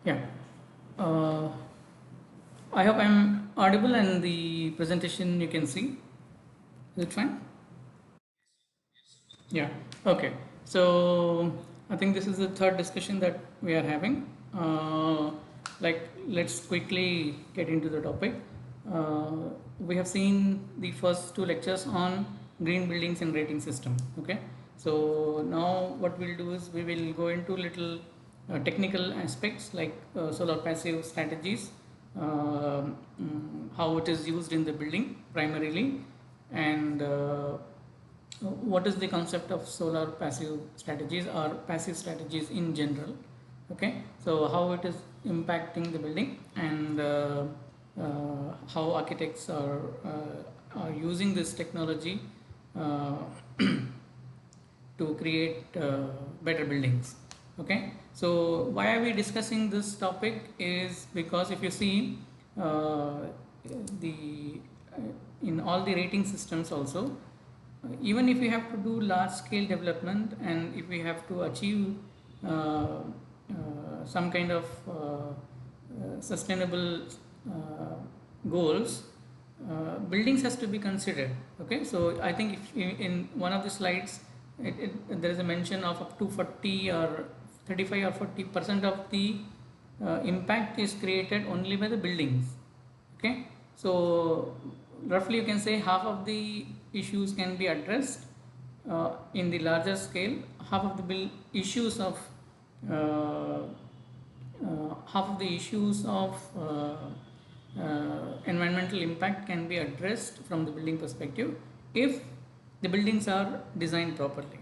Yeah. Uh, I hope I'm audible and the presentation you can see. Is it fine? Yeah. Okay. So I think this is the third discussion that we are having. Let's quickly get into the topic. We have seen the first two lectures on green buildings and rating system. Okay. So now what we'll do is we will go into little technical aspects like solar passive strategies, how it is used in the building primarily, and what is the concept of solar passive strategies or passive strategies in general. Okay, so how it is impacting the building, and how architects are using this technology uh, to create better buildings. Okay, so why are we discussing this topic is because if you see uh, the in all the rating systems also, even if we have to do large scale development and if we have to achieve some kind of sustainable uh, goals, buildings has to be considered. Okay, so I think if in one of the slides there is a mention of up to 40 or 35 or 40% of the impact is created only by the buildings. Okay, so roughly you can say half of the issues can be addressed in the larger scale. Half of the issues of uh, half of the issues of environmental impact can be addressed from the building perspective if the buildings are designed properly.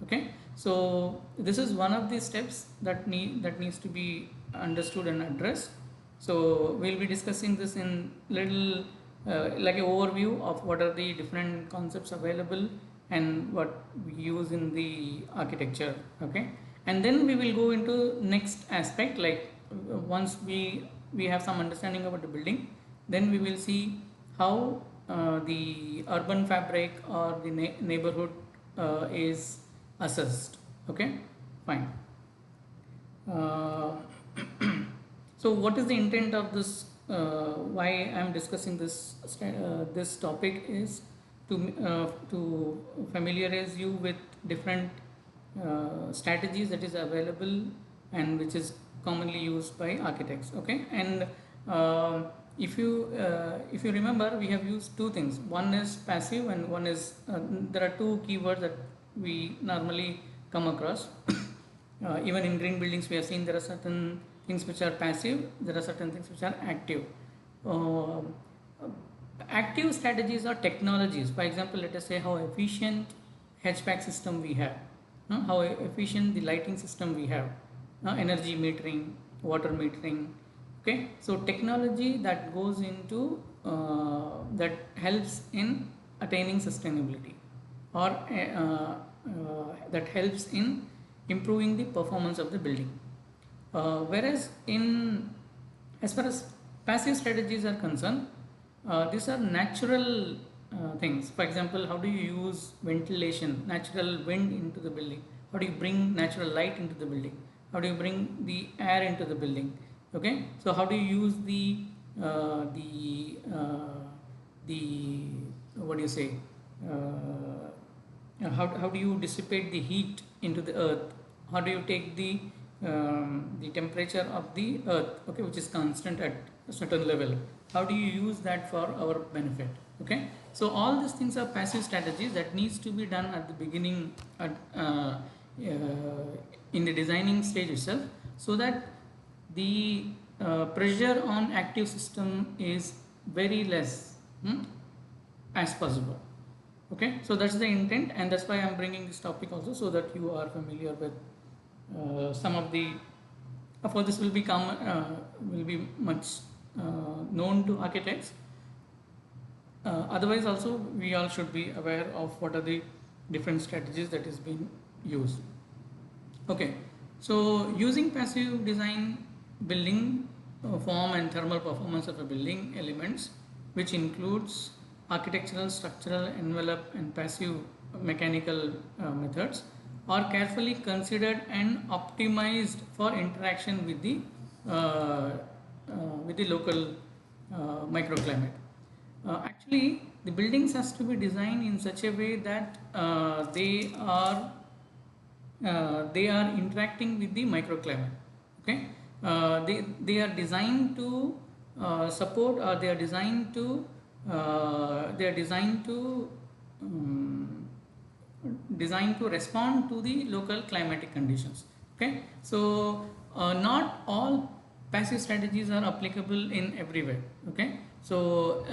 Okay, so this is one of the steps that needs to be understood and addressed. So we'll be discussing this in little like an overview of what are the different concepts available and what we use in the architecture. Okay, and then we will go into next aspect, like once we have some understanding about the building, then we will see how the urban fabric or the neighborhood is assessed. Okay, fine. uh, so what is the intent of this, why I am discussing this topic is to familiarize you with different strategies that is available and which is commonly used by architects. Okay, and if you remember, we have used two things. One is passive and one is there are two keywords that we normally come across. Even in green buildings we have seen there are certain things which are passive, there are certain things which are active. uh, Active strategies are technologies. For example, let us say how efficient HVAC system we have, how efficient the lighting system we have, energy metering, water metering. Okay, so technology that goes into that helps in attaining sustainability, or that helps in improving the performance of the building. Whereas in as far as passive strategies are concerned, these are natural things. For example, how do you use ventilation, natural wind into the building? How do you bring natural light into the building? How do you bring the air into the building? Okay, so how do you use uh, the uh, the what do you say? How do you dissipate the heat into the earth? How do you take the temperature of the earth, okay, which is constant at a certain level? How do you use that for our benefit? Okay, so all these things are passive strategies that needs to be done at the beginning, in the designing stage itself, so that the pressure on active system is very less, as possible. Okay, so that's the intent, and that's why I'm bringing this topic also, so that you are familiar with some of the, of course this will become will be much known to architects. Otherwise also we all should be aware of what are the different strategies that is being used. Okay, so using passive design, building form and thermal performance of a building elements, which includes architectural, structural, envelope and passive mechanical methods, are carefully considered and optimized for interaction with the with the local microclimate. Actually, the buildings has to be designed in such a way that they are interacting with the microclimate. Okay, they are designed to support, or they are um, designed to respond to the local climatic conditions. Okay, so not all passive strategies are applicable in everywhere. Okay, so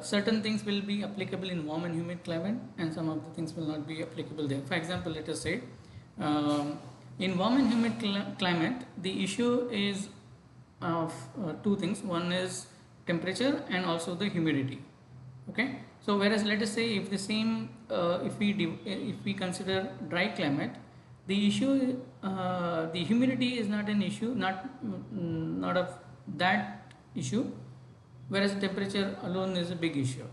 certain things will be applicable in warm and humid climate, and some of the things will not be applicable there. For example, let us say um, in warm and humid climate, the issue is of two things. One is temperature and also the humidity. Okay, so whereas let us say if the same if we consider dry climate, the issue the humidity is not an issue, not of that issue, whereas temperature alone is a big issue.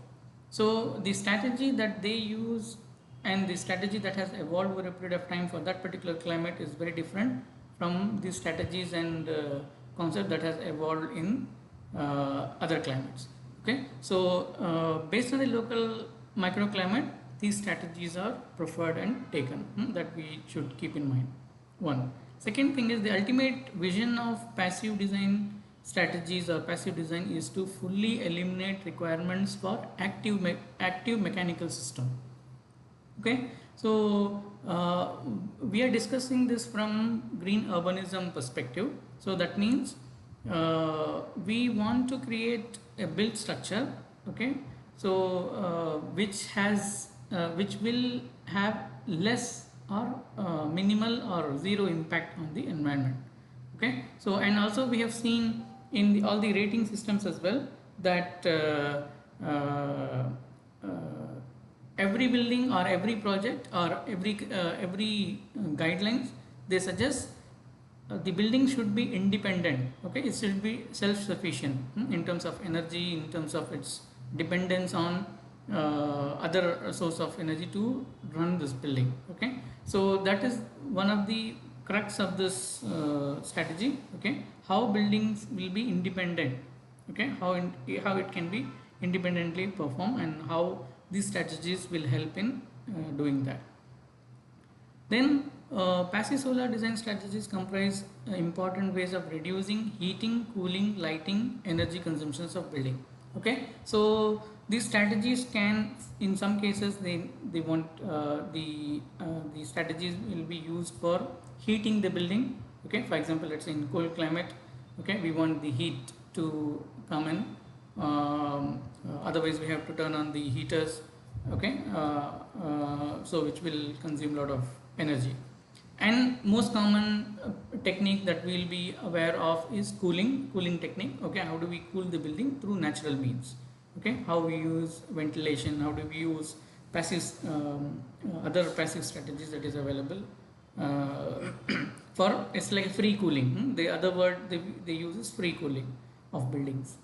So the strategy that they use and the strategy that has evolved over a period of time for that particular climate is very different from the strategies and concept that has evolved in other climates. Okay, so based on the local microclimate, these strategies are preferred and taken, that we should keep in mind. One. Second thing is the ultimate vision of passive design strategies or passive design is to fully eliminate requirements for active mechanical system. Okay, so we are discussing this from green urbanism perspective. So that means we want to create a built structure. Okay, so which will have less or minimal or zero impact on the environment. Okay, so and also we have seen in all the rating systems as well that every building or every project or every guidelines, they suggest the building should be independent. Okay, it should be self-sufficient in terms of energy, in terms of its dependence on other source of energy to run this building. Okay, so that is one of the crux of this strategy. Okay, how buildings will be independent. Okay, how it can be independently perform, and how these strategies will help in doing that. Then passive solar design strategies comprise important ways of reducing heating, cooling, lighting, energy consumptions of building. Okay, so these strategies can, in some cases, they want the strategies will be used for heating the building. Okay, for example, let's say in cold climate, okay, we want the heat to come in. Otherwise, we have to turn on the heaters. Okay, so which will consume a lot of energy. And most common technique that we'll be aware of is cooling technique. Okay, how do we cool the building? Through natural means. Okay, how we use ventilation, how do we use passive other passive strategies that is available for, it's like free cooling. The other word they use is free cooling of buildings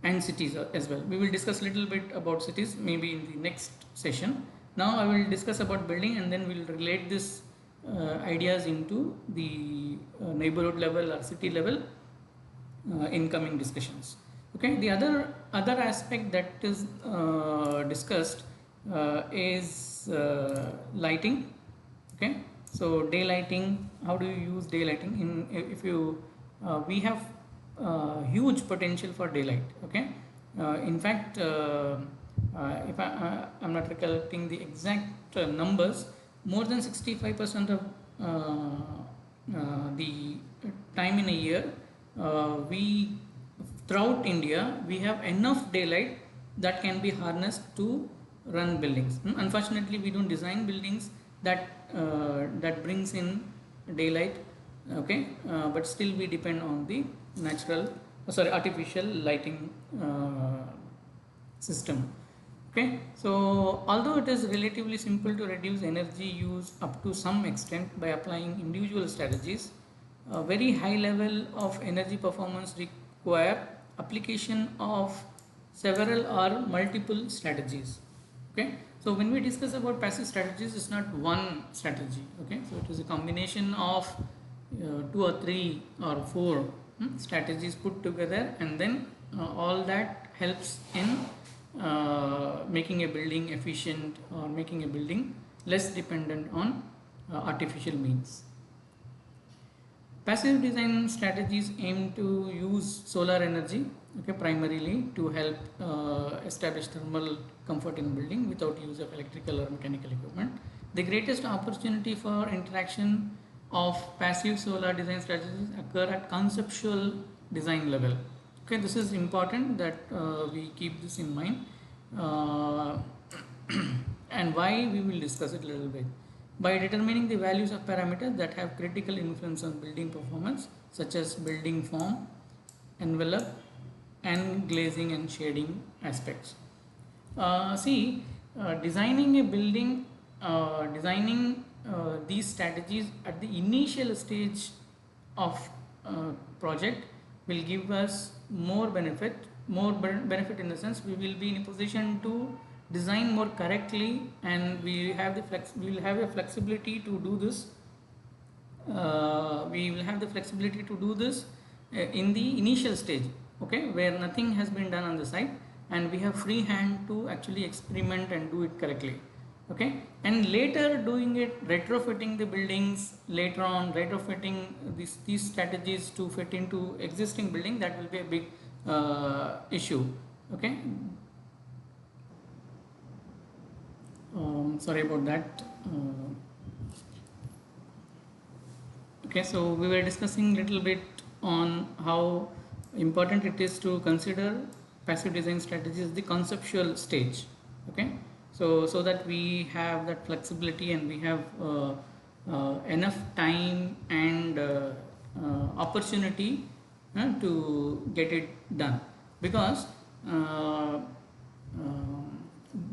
and cities as well. We will discuss a little bit about cities maybe in the next session. Now I will discuss about building, and then we will relate this ideas into the neighborhood level or city level in coming discussions. Okay, the other aspect that is discussed is lighting. Okay, so daylighting, how do you use daylighting in, if you we have huge potential for daylight. Okay, in fact if I'm not recollecting the exact numbers, more than 65% of the time in a year, we throughout India we have enough daylight that can be harnessed to run buildings. Unfortunately, we don't design buildings that that brings in daylight. Okay, but still we depend on the artificial lighting system. Okay, so although it is relatively simple to reduce energy use up to some extent by applying individual strategies, a very high level of energy performance require application of several or multiple strategies. Okay, so when we discuss about passive strategies, it's not one strategy. Okay, so it is a combination of 2 or 3 or 4 strategies put together, and then all that helps in making a building efficient or making a building less dependent on artificial means. Passive design strategies aim to use solar energy, okay, primarily to help establish thermal comfort in building without use of electrical or mechanical equipment. The greatest opportunity for interaction of passive solar design strategies occur at conceptual design level. Okay, this is important that we keep this in mind, uh, and why we will discuss it a little bit. By determining the values of parameters that have critical influence on building performance, such as building form, envelope, and glazing and shading aspects. Designing a building, designing these strategies at the initial stage of project will give us more benefit in the sense we will be in a position to design more correctly, and we will have a flexibility to do this. We will have the flexibility to do this in the initial stage, okay, where nothing has been done on the site, and we have free hand to actually experiment and do it correctly, okay. And later doing it, retrofitting the buildings later on, retrofitting these strategies to fit into existing building, that will be a big issue, okay. Sorry about that. Okay, so we were discussing a little bit on how important it is to consider passive design strategies the conceptual stage, okay. So that we have that flexibility and we have enough time and opportunity to get it done, because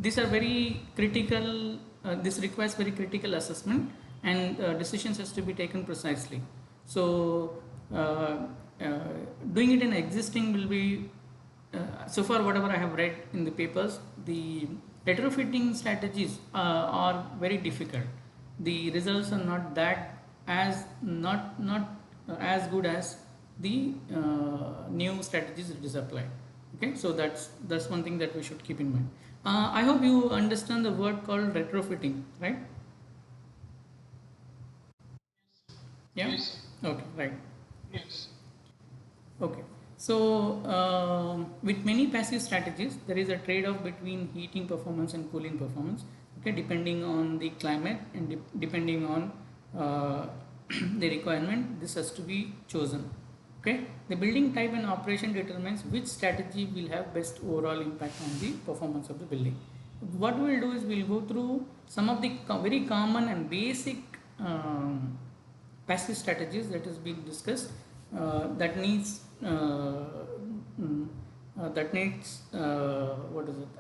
these are very critical, this requires very critical assessment, and decisions has to be taken precisely. So doing it in existing will be, so far whatever I have read in the papers, the retrofitting strategies are very difficult. The results are not that not as good as the new strategies it is applied. Okay, so that's one thing that we should keep in mind. I hope you understand the word called retrofitting, right? Yeah. Yes. Okay. Right. Yes. Okay. So, with many passive strategies, there is a trade-off between heating performance and cooling performance. Okay, depending on the climate and depending on the requirement, this has to be chosen. Okay, the building type and operation determines which strategy will have best overall impact on the performance of the building. What we will do is we will go through some of the very common and basic passive strategies that is being discussed, what is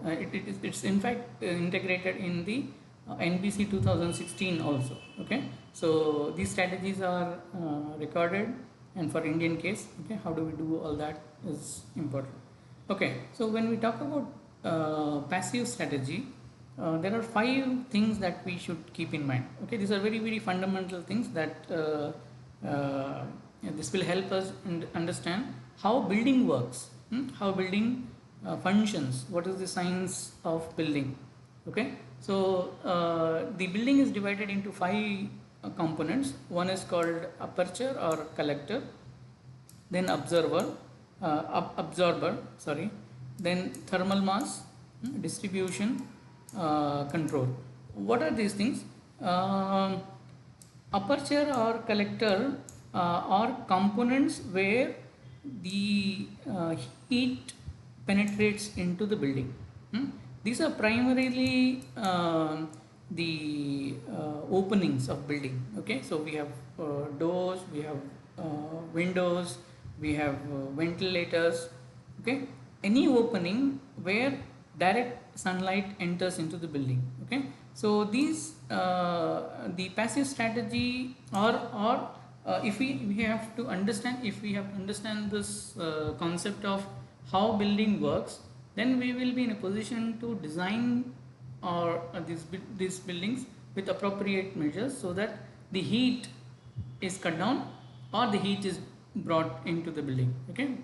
it? It's in fact integrated in the NBC 2016 also. Okay, so these strategies are recorded, and for Indian case, okay, how do we do all that is important. Okay, so when we talk about passive strategy, there are 5 things that we should keep in mind. Okay, these are very fundamental things that this will help us understand how building works, how building functions, what is the science of building. Okay, so the building is divided into 5 components. One is called aperture or collector, then absorber, sorry, then thermal mass, distribution, control. What are these things? Aperture or collector are components where the heat penetrates into the building. These are primarily the openings of building. Okay, so we have doors, we have windows, we have ventilators. Okay, any opening where direct sunlight enters into the building. Okay, so these the passive strategy, or if we have to understand, if we have to understand this concept of how building works, then we will be in a position to design or these buildings with appropriate measures, so that the heat is cut down or the heat is brought into the building. Okay,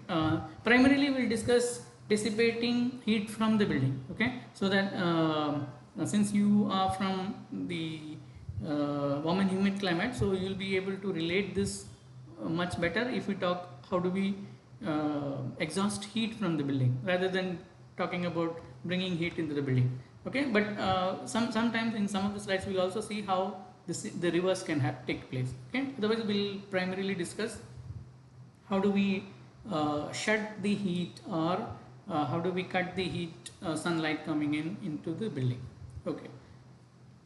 primarily we'll discuss dissipating heat from the building. Okay, so that since you are from the warm and humid climate, so you'll be able to relate this much better if we talk how do we exhaust heat from the building rather than talking about bringing heat into the building. Okay, but sometimes in some of the slides we'll also see how the reverse can take place. Okay, otherwise we'll primarily discuss how do we shut the heat, or how do we cut the heat sunlight coming into the building. Okay,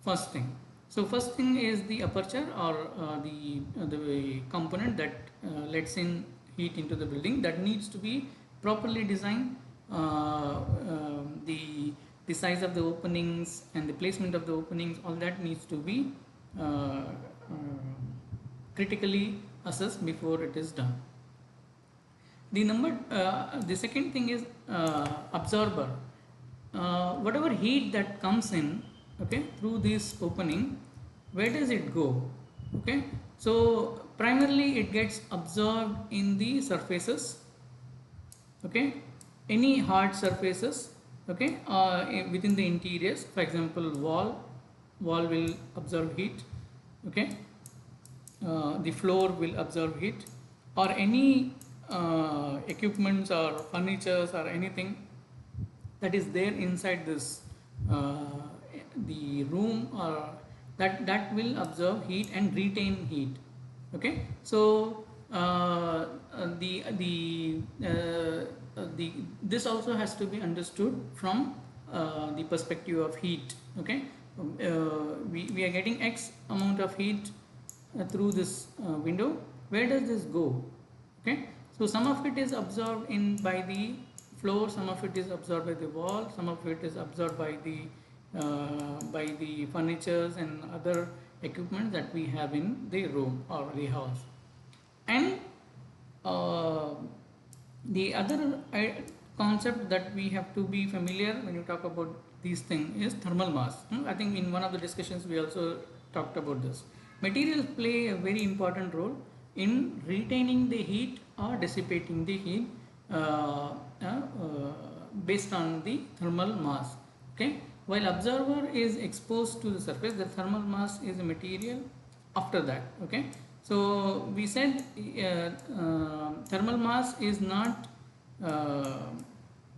first thing. So first thing is the aperture, or the component that lets in heat into the building, that needs to be properly designed. The size of the openings and the placement of the openings, all that needs to be critically assessed before it is done. The second thing is absorber. Whatever heat that comes in, okay, through this opening, where does it go? Okay, so primarily it gets absorbed in the surfaces. Okay, any hard surfaces. Okay, within the interiors, for example, wall will absorb heat. Okay, the floor will absorb heat, or any equipments or furnitures or anything that is there inside this the room, or that will absorb heat and retain heat. Okay, so this also has to be understood from the perspective of heat. Okay, we are getting X amount of heat through this window. Where does this go? Okay, so some of it is absorbed in by the floor, some of it is absorbed by the wall, some of it is absorbed by the furnitures and other equipment that we have in the room or the house. And the other concept that we have to be familiar when you talk about these things is thermal mass. I think in one of the discussions we also talked about this. Materials play a very important role in retaining the heat or dissipating the heat based on the thermal mass. Okay, while observer is exposed to the surface, the thermal mass is a material after that. Okay, so we said thermal mass is not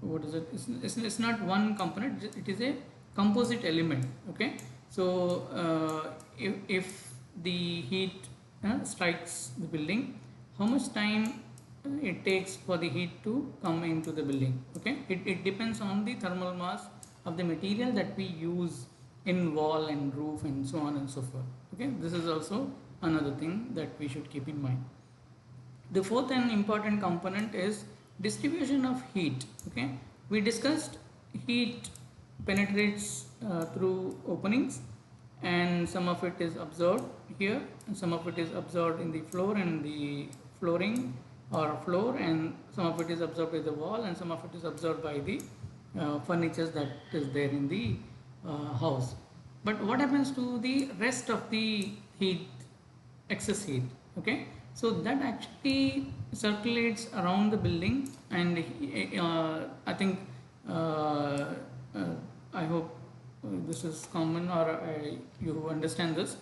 what is it? It's not one component. It is a composite element. Okay, so if the heat strikes the building, how much time it takes for the heat to come into the building. Okay, it depends on the thermal mass of the material that we use in wall and roof and so on and so forth. Okay, this is also another thing that we should keep in mind. The fourth and important component is distribution of heat. Okay, we discussed heat penetrates through openings, and some of it is absorbed here, and some of it is absorbed in the floor and the flooring or floor, and some of it is absorbed by the wall, and some of it is absorbed by the furniture that is there in the house. But what happens to the rest of the heat, excess heat? Okay, so that actually circulates around the building, and I think I hope this is common, or you understand this.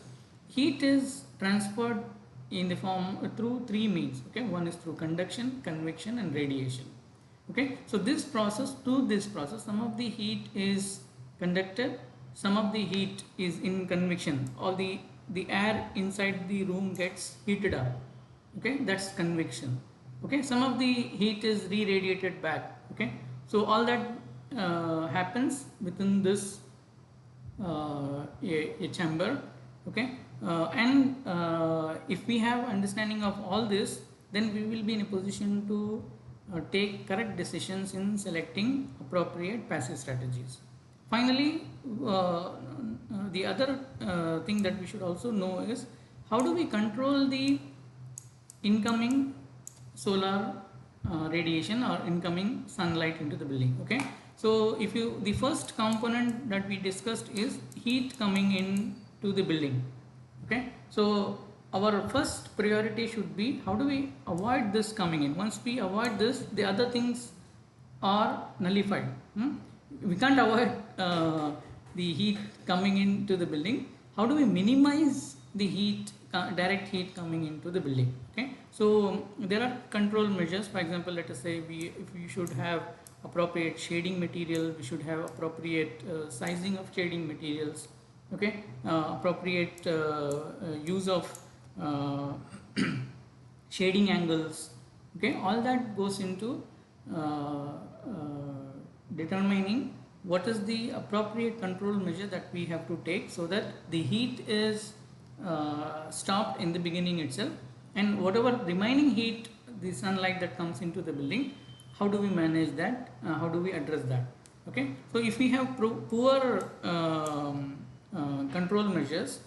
Heat is transferred in the form through three means. Okay, one is through conduction, convection, and radiation. Okay, so this process, some of the heat is conducted, some of the heat is in convection, or the air inside the room gets heated up. Okay, that's convection. Okay, some of the heat is re-radiated back. Okay, so all that happens within this a chamber. Okay, and if we have understanding of all this, then we will be in a position to take correct decisions in selecting appropriate passive strategies. Finally, the other thing that we should also know is how do we control the incoming solar radiation or incoming sunlight into the building. Okay, so if you, the first component that we discussed is heat coming in to the building. Okay, so our first priority should be how do we avoid this coming in. Once we avoid this, the other things are nullified. We can't avoid the heat coming into the building. How do we minimize the heat, direct heat coming into the building? Okay, so there are control measures. For example, let us say if we should have appropriate shading material, we should have appropriate sizing of shading materials. Okay, appropriate use of shading angles. Okay, all that goes into determining what is the appropriate control measure that we have to take so that the heat is stopped in the beginning itself, and whatever remaining heat, the sunlight that comes into the building, how do we manage that, how do we address that. Okay, so if we have poor control measures,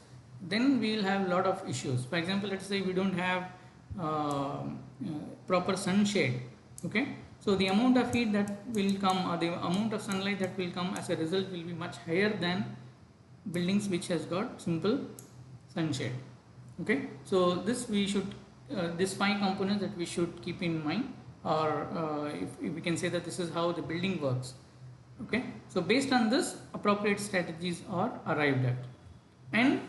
then we will have a lot of issues. For example, let's say we don't have proper sunshade. Okay, so the amount of heat that will come, or the amount of sunlight that will come as a result, will be much higher than buildings which has got simple sunshade. Okay, so this we should these 5 components that we should keep in mind, or if we can say that this is how the building works. Okay, so based on this, appropriate strategies are arrived at, and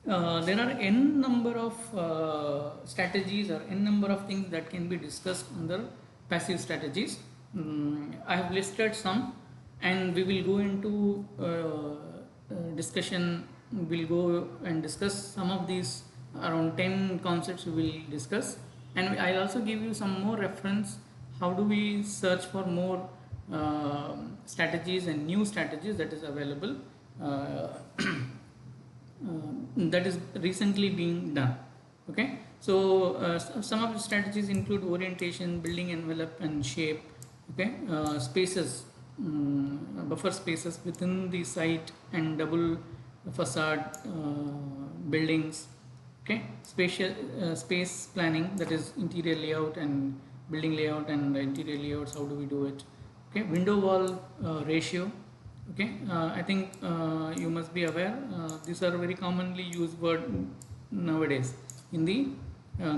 there are n number of strategies or n number of things that can be discussed under passive strategies. I have listed some, and we will go into discussion. We'll go and discuss some of these, around 10 concepts we will discuss, and I'll also give you some more reference. How do we search for more strategies and new strategies that is available, that is recently being done. Okay, so some of the strategies include orientation, building envelope and shape. Okay, spaces, buffer spaces within the site, and double facade buildings. Okay, space planning, that is interior layout and building layout and interior layouts, how do we do it. Okay, window wall ratio. Okay, I think you must be aware, these are very commonly used word nowadays in the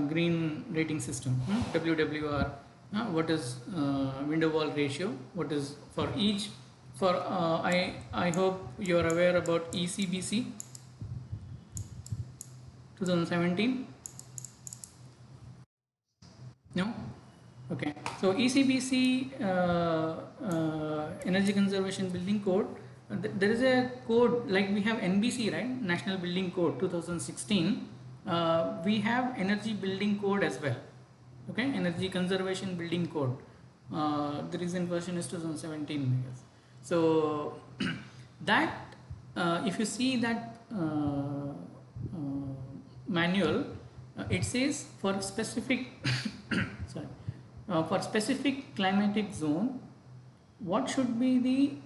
green rating system. WWR, what is window wall ratio, what is for each, for I hope you are aware about ECBC 2017. No? Okay. So ECBC Energy Conservation Building Code, there is a code like we have NBC, right? National Building Code 2016. We have Energy Building Code as well. Okay, Energy Conservation Building Code. The recent version is 2017, I guess. So that if you see that manual, it says for specific sorry, for specific climatic zone, what should be the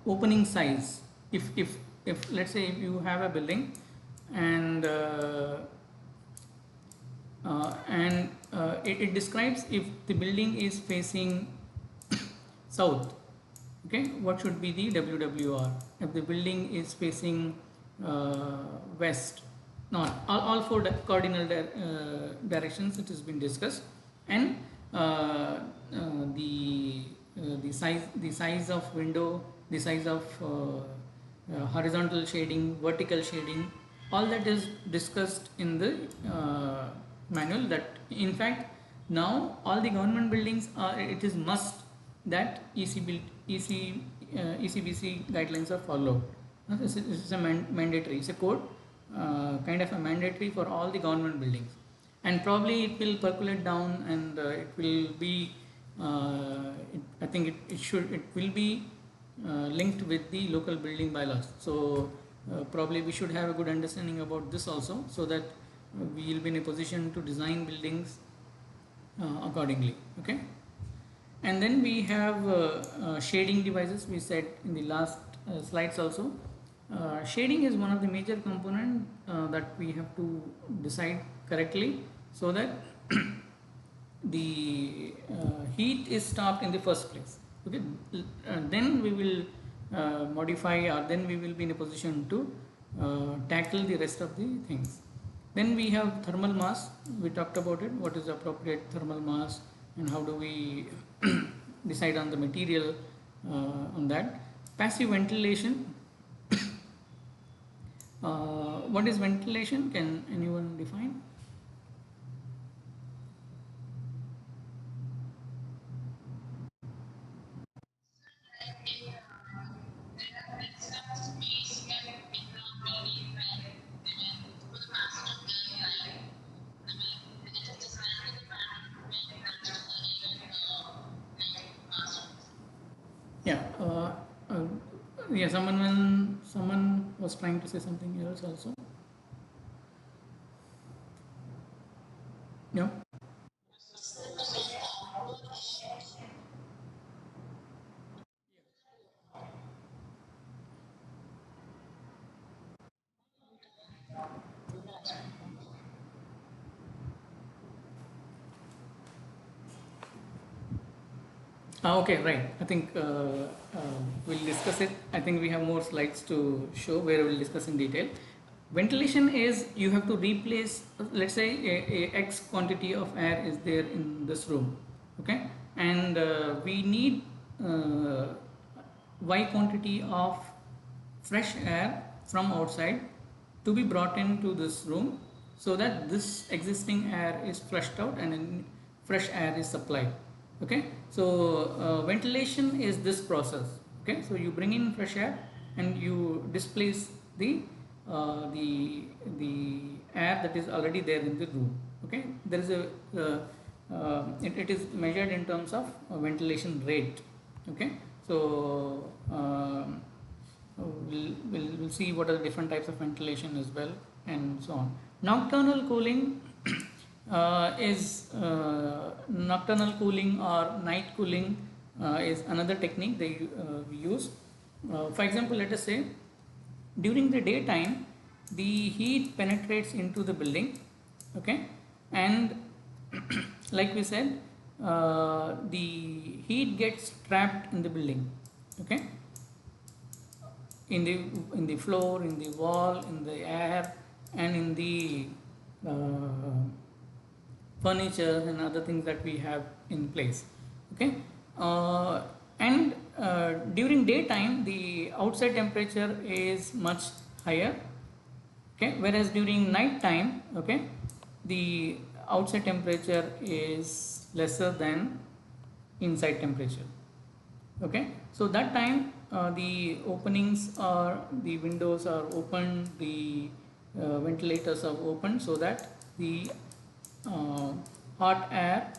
opening size. If let's say if you have a building, and it describes if the building is facing south. Okay, what should be the WWR? If the building is facing west, not all 4 cardinal directions, it has been discussed, and the size of window, the size of horizontal shading, vertical shading, all that is discussed in the manual. That in fact now all the government buildings are, it is must that ECBC guidelines are followed. This is a mandatory, it's a code, kind of a mandatory for all the government buildings, and probably it will percolate down, and it will be I think it will be linked with the local building bylaws. So probably we should have a good understanding about this also, so that we will be in a position to design buildings accordingly. Okay, and then we have shading devices. We said in the last slides also, shading is one of the major component that we have to decide correctly, so that the heat is stopped in the first place. Okay, then we will modify, or then we will be in a position to tackle the rest of the things. Then we have thermal mass. We talked about it. What is appropriate thermal mass and how do we decide on the material on that. Passive ventilation. What is ventilation? Can anyone define? Yeah. Uh, yeah. Someone was trying to say something else also. Yeah. Okay, right. I think we'll discuss it. I think we have more slides to show where we'll discuss in detail. Ventilation is you have to replace, let's say, a X quantity of air is there in this room, okay, and we need Y quantity of fresh air from outside to be brought into this room so that this existing air is flushed out and fresh air is supplied. Okay, so ventilation is this process. Okay, so you bring in fresh air and you displace the uh, the the air that is already there in the room. Okay, there is a it is measured in terms of ventilation rate. Okay, so we'll see what are the different types of ventilation as well and so on. Nocturnal cooling is nocturnal cooling or night cooling is another technique they use. For example, let us say during the daytime the heat penetrates into the building, okay, and like we said, the heat gets trapped in the building, okay, in the floor, in the wall, in the air, and in the furniture and other things that we have in place. Okay, and during daytime the outside temperature is much higher. Okay, whereas during night time, okay, the outside temperature is lesser than inside temperature. Okay, so that time the openings or the windows are open, the ventilators are open so that the uh, hot air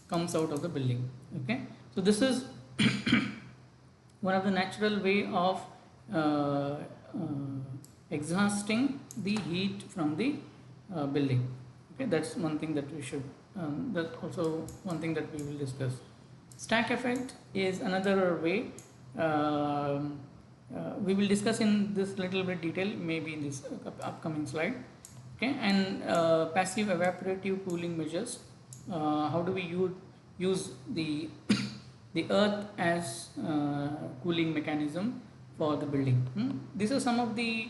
comes out of the building. Okay, so this is one of the natural way of exhausting the heat from the building. Okay, that's one thing that we should that's also one thing that we will discuss. Stack effect is another way. We will discuss in this little bit detail maybe in this upcoming slide. Okay, and passive evaporative cooling measures. How do we use the the earth as cooling mechanism for the building? These are some of the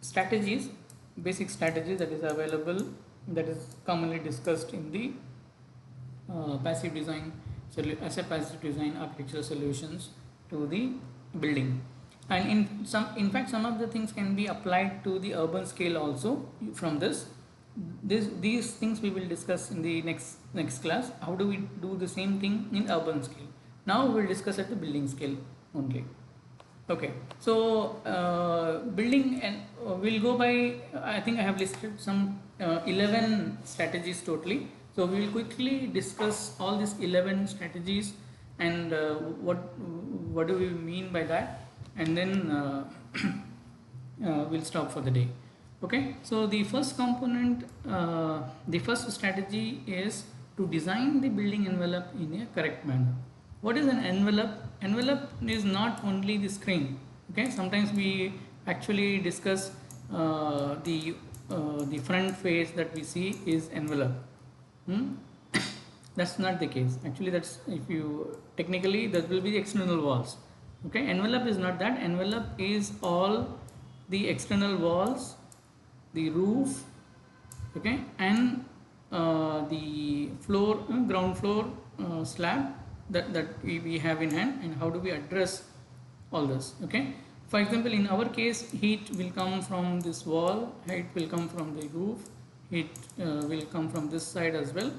strategies, basic strategies that is available, that is commonly discussed in the passive design, asset passive design architectural solutions to the building. And in fact some of the things can be applied to the urban scale also from these things we will discuss in the next class. How do we do the same thing in urban scale? Now we'll discuss at the building scale only. Okay, so building, and we'll go by, I think I have listed some 11 strategies totally. So we will quickly discuss all these 11 strategies and what do we mean by that, and then we'll stop for the day. Okay, so the first component, the first strategy is to design the building envelope in a correct manner. What is an envelope? Envelope is not only the screen. Okay, sometimes we actually discuss the front face that we see is envelope. That's not the case. Actually, that's, if you technically, that will be the external walls. Okay, envelope is not that. Envelope is all the external walls, the roof, okay, and the floor, ground floor slab that we have in hand, and how do we address all this, okay. For example, in our case, heat will come from this wall, heat will come from the roof, heat will come from this side as well,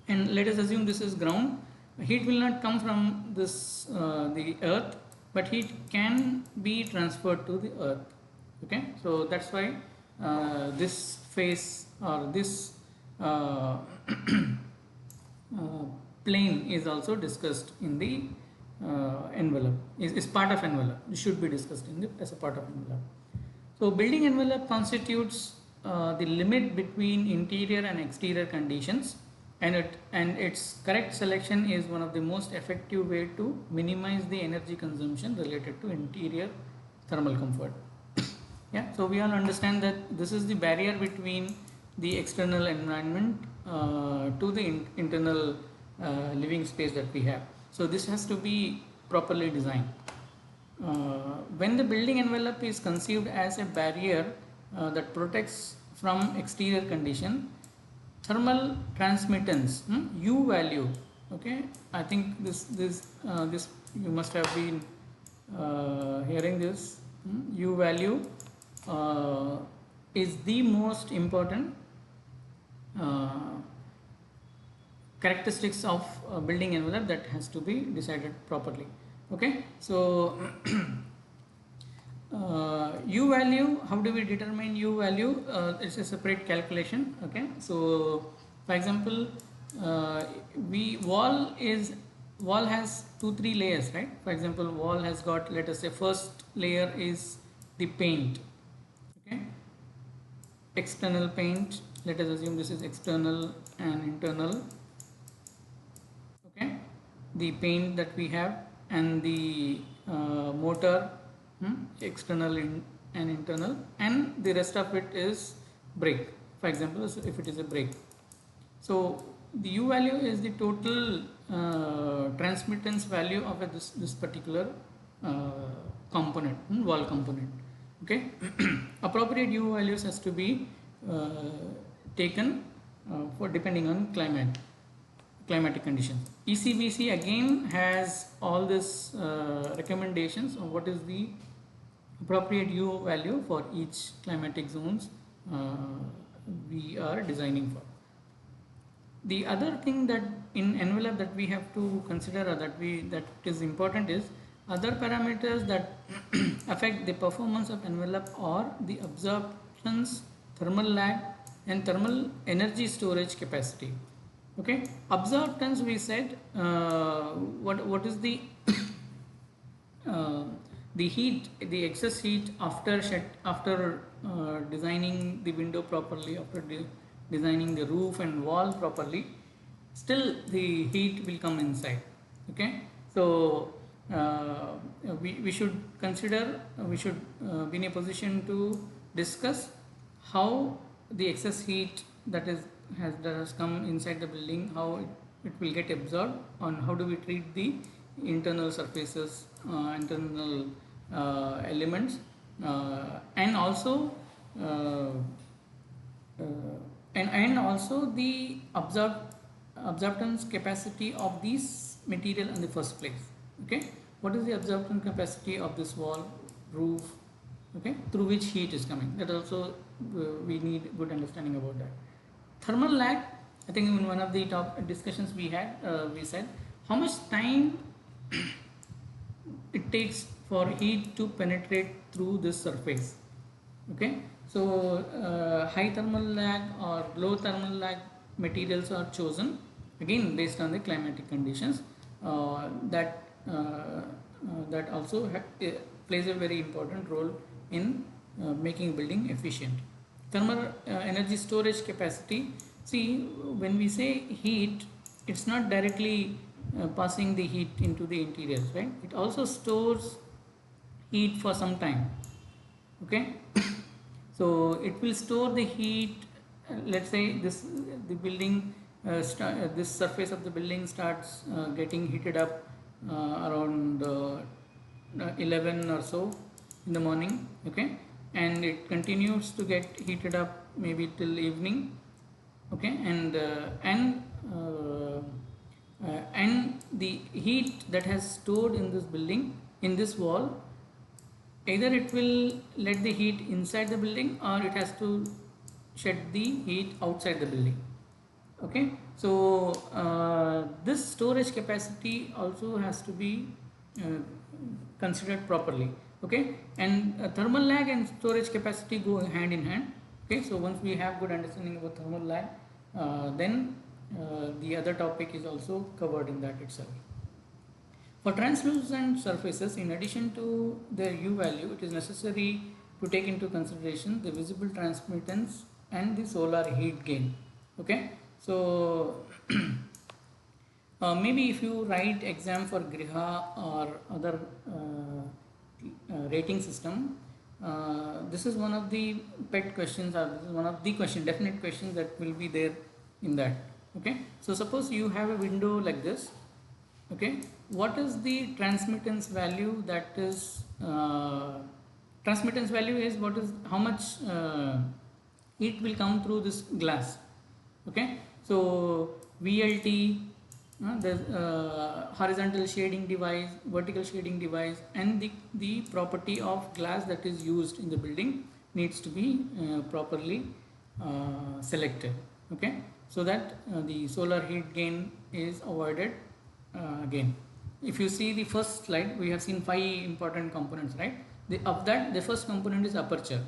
and let us assume this is ground. Heat will not come from this the earth, but heat can be transferred to the earth, okay. So that's why this phase or this uh, uh, plane is also discussed in the envelope, is part of envelope. It should be discussed in the, as a part of envelope. So building envelope constitutes the limit between interior and exterior conditions, and its correct selection is one of the most effective way to minimize the energy consumption related to interior thermal comfort. Yeah, so we all understand that this is the barrier between the external environment to the internal living space that we have. So this has to be properly designed. When the building envelope is conceived as a barrier that protects from exterior condition, thermal transmittance, U value, okay, I think this you must have been hearing this, U value is the most important characteristics of building envelope that has to be decided properly, okay. So U value, how do we determine U value? It's a separate calculation, okay. So for example, wall has 2-3 layers, right? For example, wall has got, let us say, first layer is the paint, okay, external paint, let us assume this is external and internal, okay, the paint that we have, and the mortar, external and internal, and the rest of it is brick, for example, if it is a brick. So the U value is the total transmittance value of this particular component, wall component, okay. Appropriate U values has to be taken for depending on climatic conditions. ECBC again has all this recommendations on what is the appropriate U value for each climatic zones we are designing for. The other thing that in envelope that we have to consider, or that is important, is other parameters that affect the performance of envelope are the absorptions, thermal lag, and thermal energy storage capacity. Okay, absorptance, we said what is the the heat, the excess heat after designing the window properly, after designing the roof and wall properly, still the heat will come inside, okay. So we should consider, we should be in a position to discuss how the excess heat that has come inside the building, how it will get absorbed, on how do we treat the internal surfaces, internal elements, and also and also the absorptance capacity of these material in the first place, okay. What is the absorption capacity of this wall, roof, okay, through which heat is coming? That also we need good understanding about that. Thermal lag, I think in one of the top discussions we had, we said how much time it takes for heat to penetrate through this surface, okay. So high thermal lag or low thermal lag materials are chosen, again based on the climatic conditions. That also plays a very important role in making building efficient. Thermal energy storage capacity, see, when we say heat, it's not directly passing the heat into the interiors, right? It also stores heat for some time, okay. So it will store the heat, let's say the building this surface of the building starts getting heated up around 11 or so in the morning, okay. and it continues to get heated up maybe till evening. Okay, and the heat that has stored in this building, in this wall, either it will let the heat inside the building or it has to shed the heat outside the building. Okay, so this storage capacity also has to be uh, considered properly. Okay, and thermal lag and storage capacity go hand in hand. Okay, so once we have good understanding about thermal lag, then the other topic is also covered in that itself. For translucent surfaces, in addition to their U value, it is necessary to take into consideration the visible transmittance and the solar heat gain. Okay, so maybe if you write exam for Griha or other rating system, this is one of the pet questions, or this is one of the definite questions that will be there in that. Okay, so suppose you have a window like this. Okay, what is the transmittance value? That is transmittance value is what is how much heat will come through this glass. Okay, so VLT, the horizontal shading device, vertical shading device, and the property of glass that is used in the building needs to be properly selected. Okay, so that the solar heat gain is avoided. Again, if you see the first slide, we have seen 5 important components, right? Of that, the first component is aperture,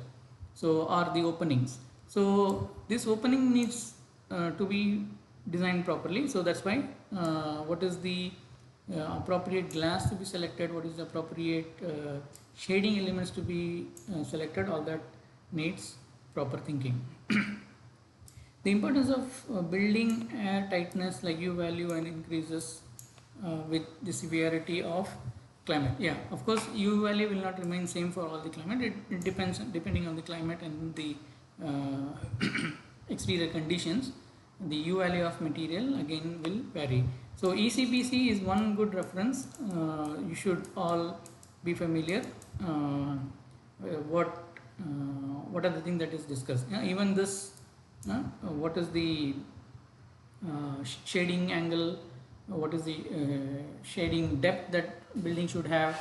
so or the openings. So this opening needs to be designed properly. So that's why what is the appropriate glass to be selected, what is the appropriate shading elements to be selected, all that needs proper thinking. The importance of building air tightness like U value and increases with the severity of climate. Yeah, of course U value will not remain same for all the climate. It depends depending on the climate and the exterior conditions. The U value of material again will vary. So ECBC is one good reference. You should all be familiar what are the things that is discussed. Even this what is the shading angle, what is the shading depth that building should have,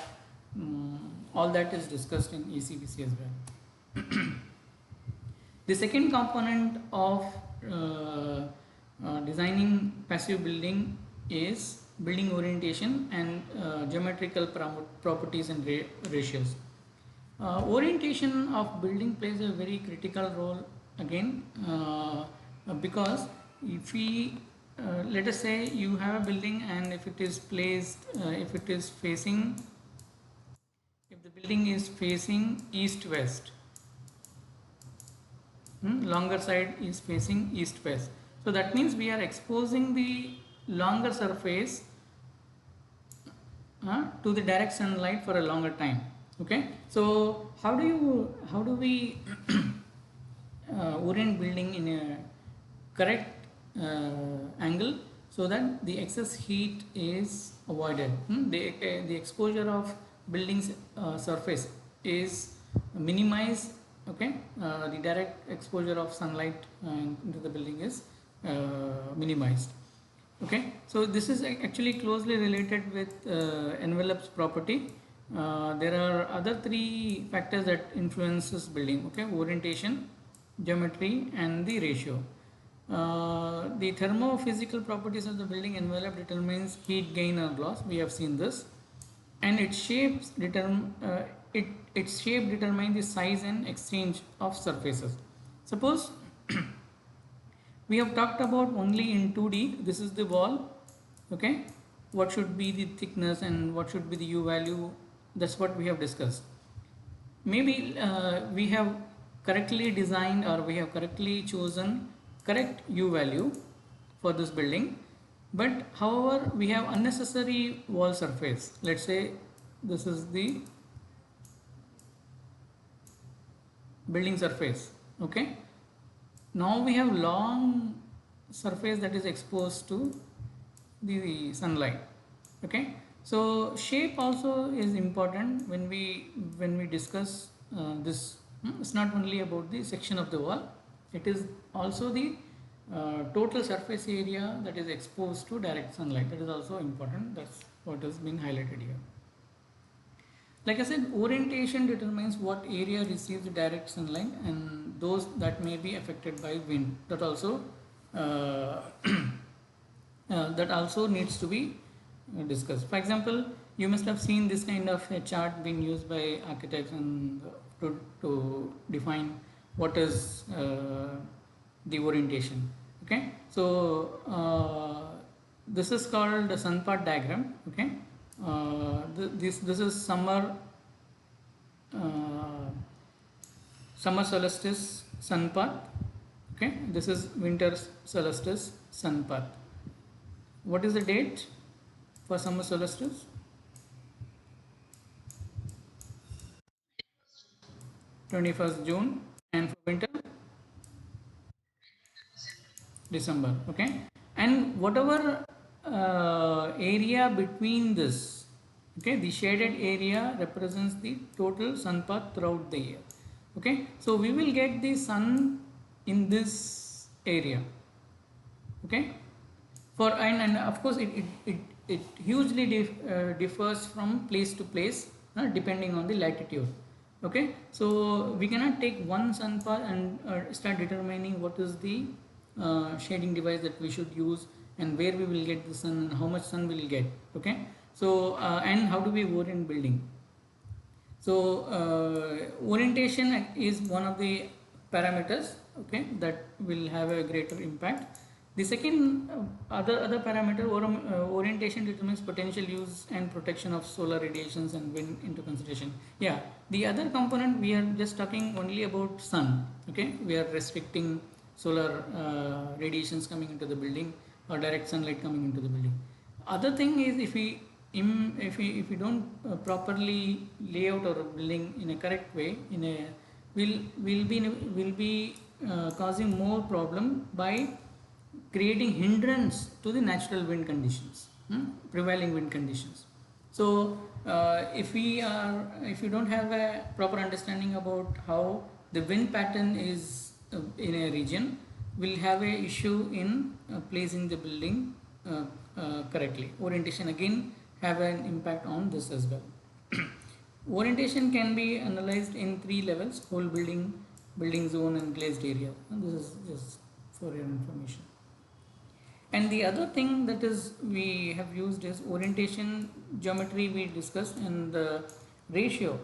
all that is discussed in ECBC as well. The second component of designing passive building is building orientation and geometrical properties and ratios. Orientation of building plays a very critical role again, because if we let us say you have a building, and if it is placed if the building is facing east west, longer side is facing east west, so that means we are exposing the longer surface to the direct sunlight for a longer time. Okay, so how do we orient building in a correct angle so that the excess heat is avoided? The exposure of building's surface is minimized. Okay, the direct exposure of sunlight into the building is minimized. Okay, so this is actually closely related with envelopes property. There are other 3 factors that influences building. Okay, orientation, geometry, and the ratio. The thermophysical properties of the building envelope determines heat gain or loss. We have seen this, and its shape determines the size and exchange of surfaces. Suppose we have talked about only in 2D. This is the wall. Okay, what should be the thickness and what should be the U value? That's what we have discussed. Maybe we have correctly designed, or we have correctly chosen correct U value for this building, but however we have unnecessary wall surface. Let's say this is the building surface. Okay, now we have long surface that is exposed to the sunlight. Okay, so shape also is important when we discuss this It's not only about the section of the wall, it is also the total surface area that is exposed to direct sunlight. That is also important. That's what has been highlighted here. Like I said, orientation determines what area receives direct sunlight and those that may be affected by wind. Uh, that also needs to be discussed. For example, you must have seen this kind of a chart being used by architects and to define what is the orientation. Okay, so this is called the sun path diagram. Okay, this is summer solstice sun path. Okay, this is winter solstice sun path. What is the date for summer solstice? 21st June, and for winter December. Okay, and whatever area between this, okay, the shaded area represents the total sun path throughout the year. Okay, so we will get the sun in this area. Okay, for and of course it hugely differs from place to place depending on the latitude. Okay, so we cannot take one sun path and start determining what is the shading device that we should use and where we will get the sun and how much sun we will get. Okay, so and how do we orient building. So orientation is one of the parameters, okay, that will have a greater impact. The second other parameter orientation determines potential use and protection of solar radiations and wind into consideration. Yeah, the other component we are just talking only about sun. Okay, we are restricting solar radiations coming into the building or direct sunlight coming into the building. Other thing is if we don't properly lay out our building in a correct way, will be causing more problem by creating hindrance to the natural wind conditions, prevailing wind conditions. So if you don't have a proper understanding about how the wind pattern is in a region, we'll have a issue in placing the building correctly. Orientation again have an impact on this as well. Orientation can be analyzed in 3 levels: whole building, building zone, and glazed area. And this is just for your information. And the other thing that is we have used is orientation geometry we discussed, and the ratio.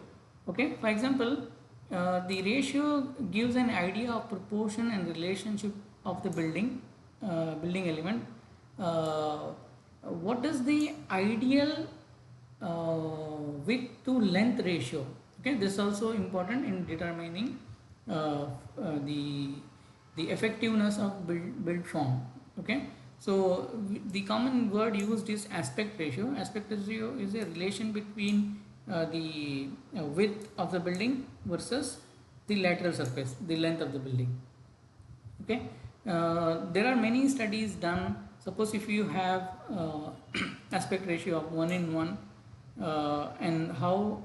Okay, for example, the ratio gives an idea of proportion and relationship of the building element. What is the ideal width to length ratio? Okay, this is also important in determining the effectiveness of build form. Okay, so the common word used is aspect ratio. Aspect ratio is a relation between the width of the building versus the lateral surface, the length of the building. Okay, there are many studies done. Suppose if you have aspect ratio of 1:1, and how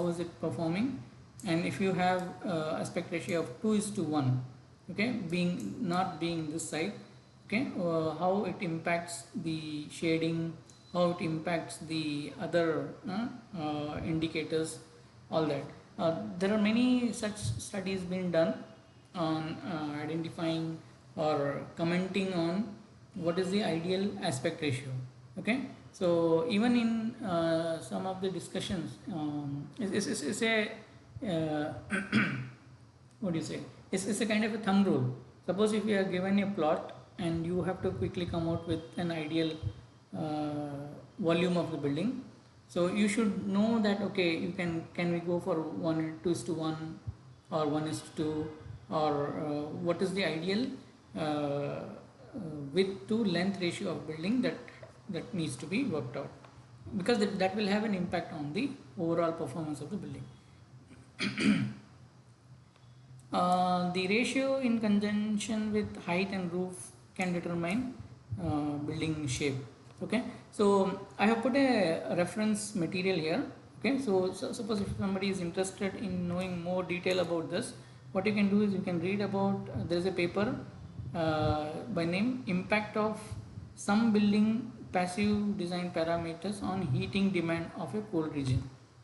is it performing, and if you have aspect ratio of 2:1, okay, not being this side, okay, how it impacts the shading, how it impacts the other indicators, all that. There are many such studies being done on identifying or commenting on what is the ideal aspect ratio. Okay, so even in some of the discussions, it's a what do you say, it's a kind of a thumb rule. Suppose if you are given a plot and you have to quickly come out with an ideal volume of the building, so you should know that, okay, you can we go for 1:2:1 or 1:2, or what is the ideal width to length ratio of building that needs to be worked out, because that will have an impact on the overall performance of the building. The ratio in conjunction with height and roof can determine building shape. Okay, so I have put a reference material here. Okay, so suppose if somebody is interested in knowing more detail about this, what you can do is you can read about there is a paper by name Impact of Some Building Passive Design Parameters on Heating Demand of a Cold Region.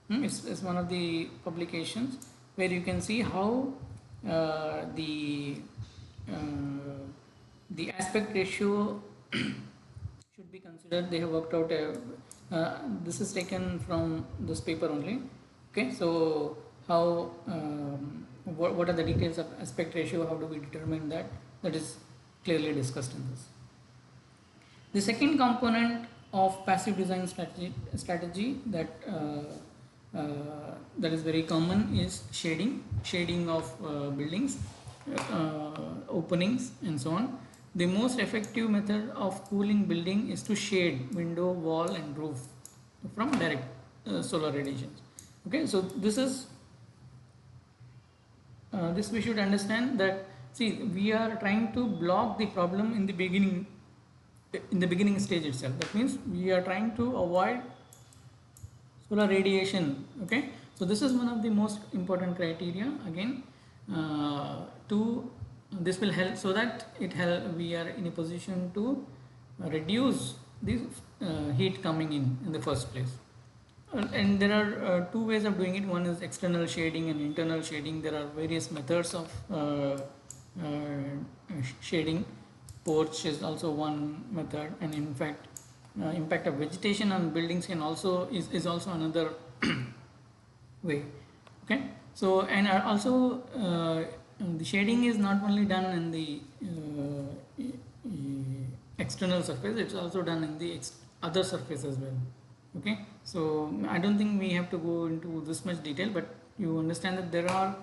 It's one of the publications where you can see how uh, the uh, the aspect ratio should be considered. They have worked out a this is taken from this paper only. Okay, so how what are the details of aspect ratio, how do we determine that, that is clearly discussed in this. The second component of passive design strategy that that is very common is shading of buildings, openings and so on. The most effective method of cooling building is to shade window, wall and roof from direct solar radiations. Okay, so this we should understand that, see, we are trying to block the problem in the beginning stage itself. That means we are trying to avoid solar radiation. Okay, so this is one of the most important criteria again, to this will help so that we are in a position to reduce the heat coming in the first place. And there are two ways of doing it. One is external shading and internal shading. There are various methods of shading. Porch is also one method, and in fact impact of vegetation on buildings can also is also another way. Okay, so and also the shading is not only done in the external surface, it's also done in the other surface as well. Okay, so I don't think we have to go into this much detail, but you understand that there are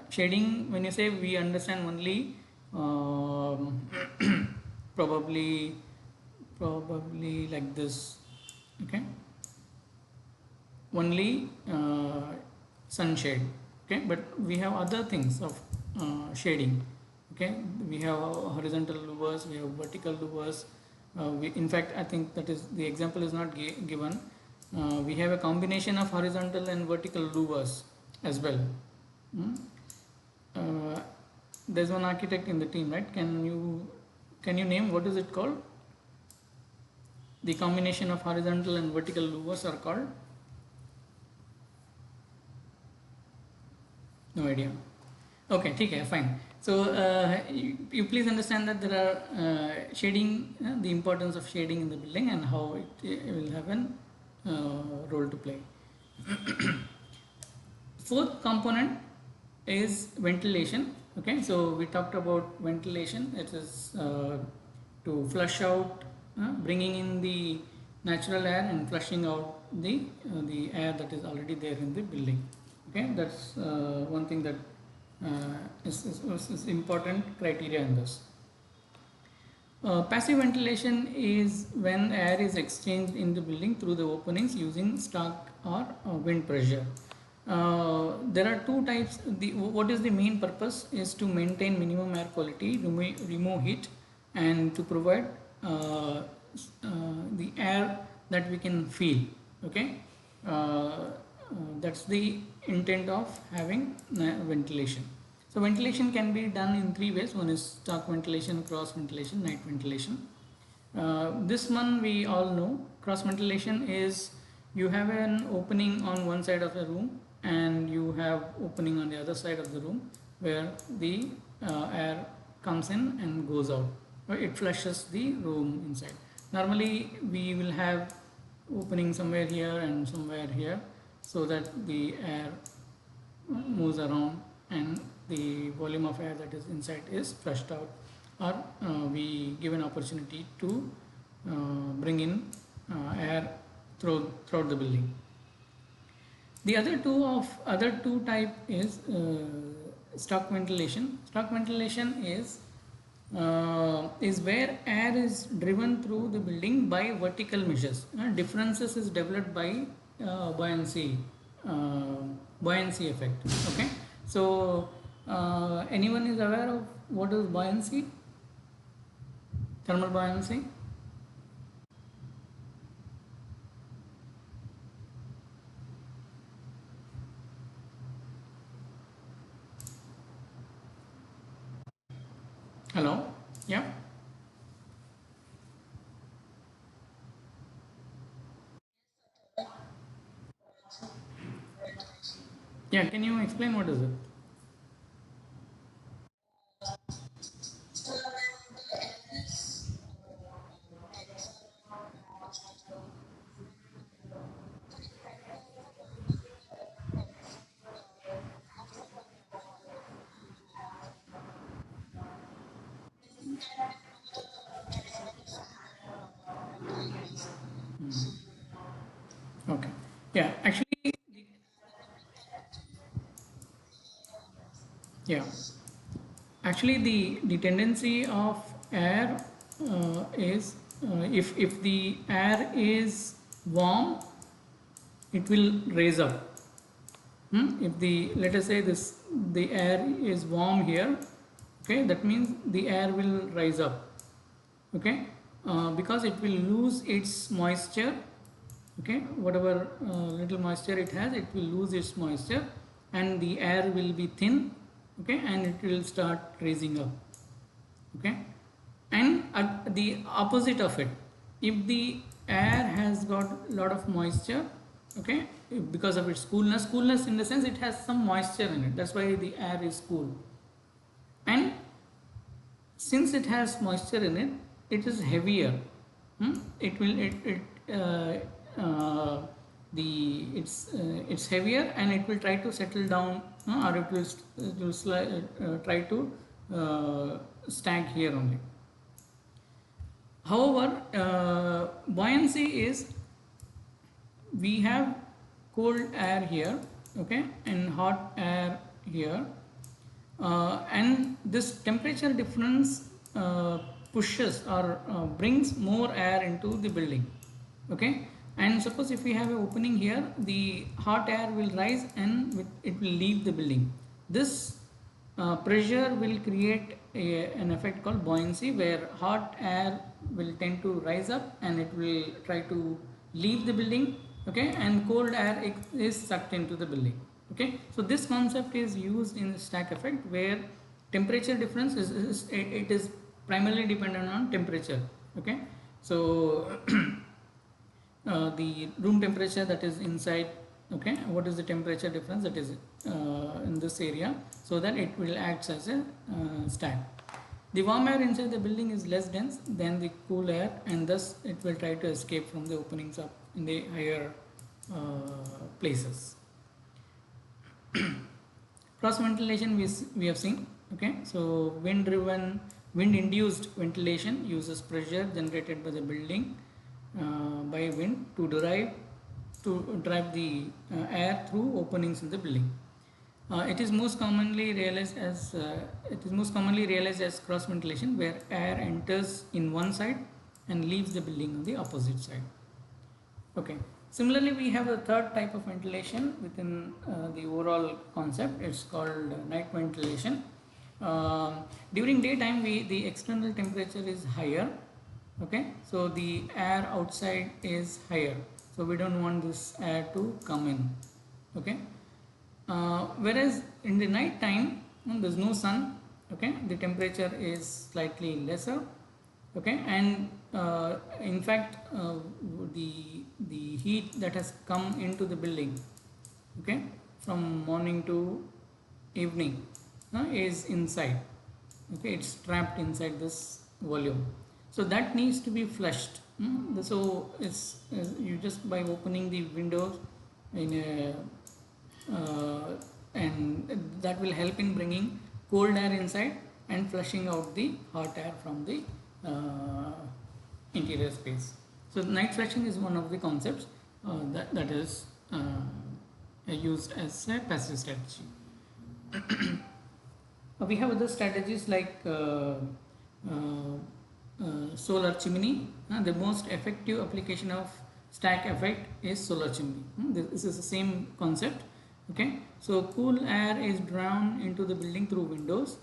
shading. When you say, we understand only probably like this. Okay, only sunshade. Okay, but we have other things of shading. Okay, we have horizontal louvers, we have vertical louvers. In fact, I think that is the example is not given. We have a combination of horizontal and vertical louvers as well. There's one architect in the team, right? Can you name what is it called? The combination of horizontal and vertical louvers are called? No idea. Okay, okay, fine. So you please understand that there are shading, the importance of shading in the building and how it will have a role to play. Fourth component is ventilation. Okay, so we talked about ventilation. It is to flush out, bringing in the natural air and flushing out the air that is already there in the building. Okay, that's one thing that is important criteria in this. Passive ventilation is when air is exchanged in the building through the openings using stock or wind pressure. There are two types. What is the main purpose is to maintain minimum air quality, remove heat, and to provide the air that we can feel. Okay, that's the intent of having ventilation. So ventilation can be done in three ways. One is stock ventilation, cross ventilation, night ventilation. This one we all know. Cross ventilation is you have an opening on one side of the room and you have opening on the other side of the room where the air comes in and goes out. It flushes the room inside. Normally we will have opening somewhere here and somewhere here, so that the air moves around and the volume of air that is inside is flushed out, or we give an opportunity to bring in air throughout the building. The other two type is stock ventilation. Stock ventilation is where air is driven through the building by vertical measures. Differences is developed by buoyancy effect. Okay, so anyone is aware of what is buoyancy? Thermal buoyancy? Yeah, can you explain what is it? Okay. Yeah, actually, yeah. Actually, the tendency of air is if the air is warm, it will raise up. If the let us say this the air is warm here, okay, that means the air will rise up, okay, because it will lose its moisture, okay, whatever little moisture it has, it will lose its moisture, and the air will be thin, okay, and it will start raising up, okay. And at the opposite of it, if the air has got a lot of moisture, okay, because of its coolness in the sense it has some moisture in it, that's why the air is cool. And since it has moisture in it, it is heavier. It will it the it's heavier, and it will try to settle down, or it will try to stack here only. However, buoyancy is, we have cold air here, okay, and hot air here, and this temperature difference pushes or brings more air into the building, okay. And suppose if we have an opening here, the hot air will rise and it will leave the building. This pressure will create an effect called buoyancy, where hot air will tend to rise up and it will try to leave the building, okay, and cold air is sucked into the building, okay. So this concept is used in stack effect, where temperature difference it is primarily dependent on temperature, okay. So the room temperature that is inside, okay, what is the temperature difference that is in this area, so that it will act as a stack. The warm air inside the building is less dense than the cool air, and thus it will try to escape from the openings up in the higher places. Cross ventilation we have seen, okay. So wind induced ventilation uses pressure generated by the building by wind to drive the air through openings in the building. It is most commonly realized as cross ventilation, where air enters in one side and leaves the building on the opposite side. Okay. Similarly, we have a third type of ventilation within the overall concept. It's called night ventilation. During daytime, the external temperature is higher. Okay, so the air outside is higher. So we don't want this air to come in. Okay. Whereas in the night time, there's no sun. Okay, the temperature is slightly lesser, okay, and in fact the heat that has come into the building, okay, from morning to evening is inside, okay, it's trapped inside this volume, so that needs to be flushed. So it's you just by opening the windows in a and that will help in bringing cold air inside and flushing out the hot air from the interior space. So night flushing is one of the concepts that is used as a passive strategy. We have other strategies like solar chimney. The most effective application of stack effect is solar chimney. This is the same concept. Okay, so cool air is drawn into the building through windows.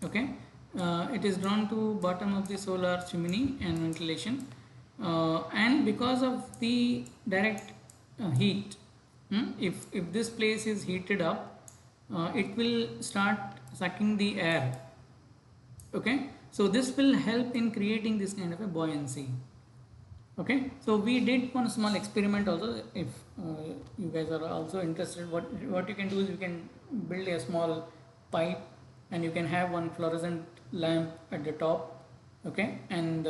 Okay, it is drawn to bottom of the solar chimney and ventilation, and because of the direct heat, if this place is heated up, it will start sucking the air. Okay, so this will help in creating this kind of a buoyancy. Okay, so we did one small experiment also. If you guys are also interested, what you can do is you can build a small pipe, and you can have one fluorescent lamp at the top, okay, and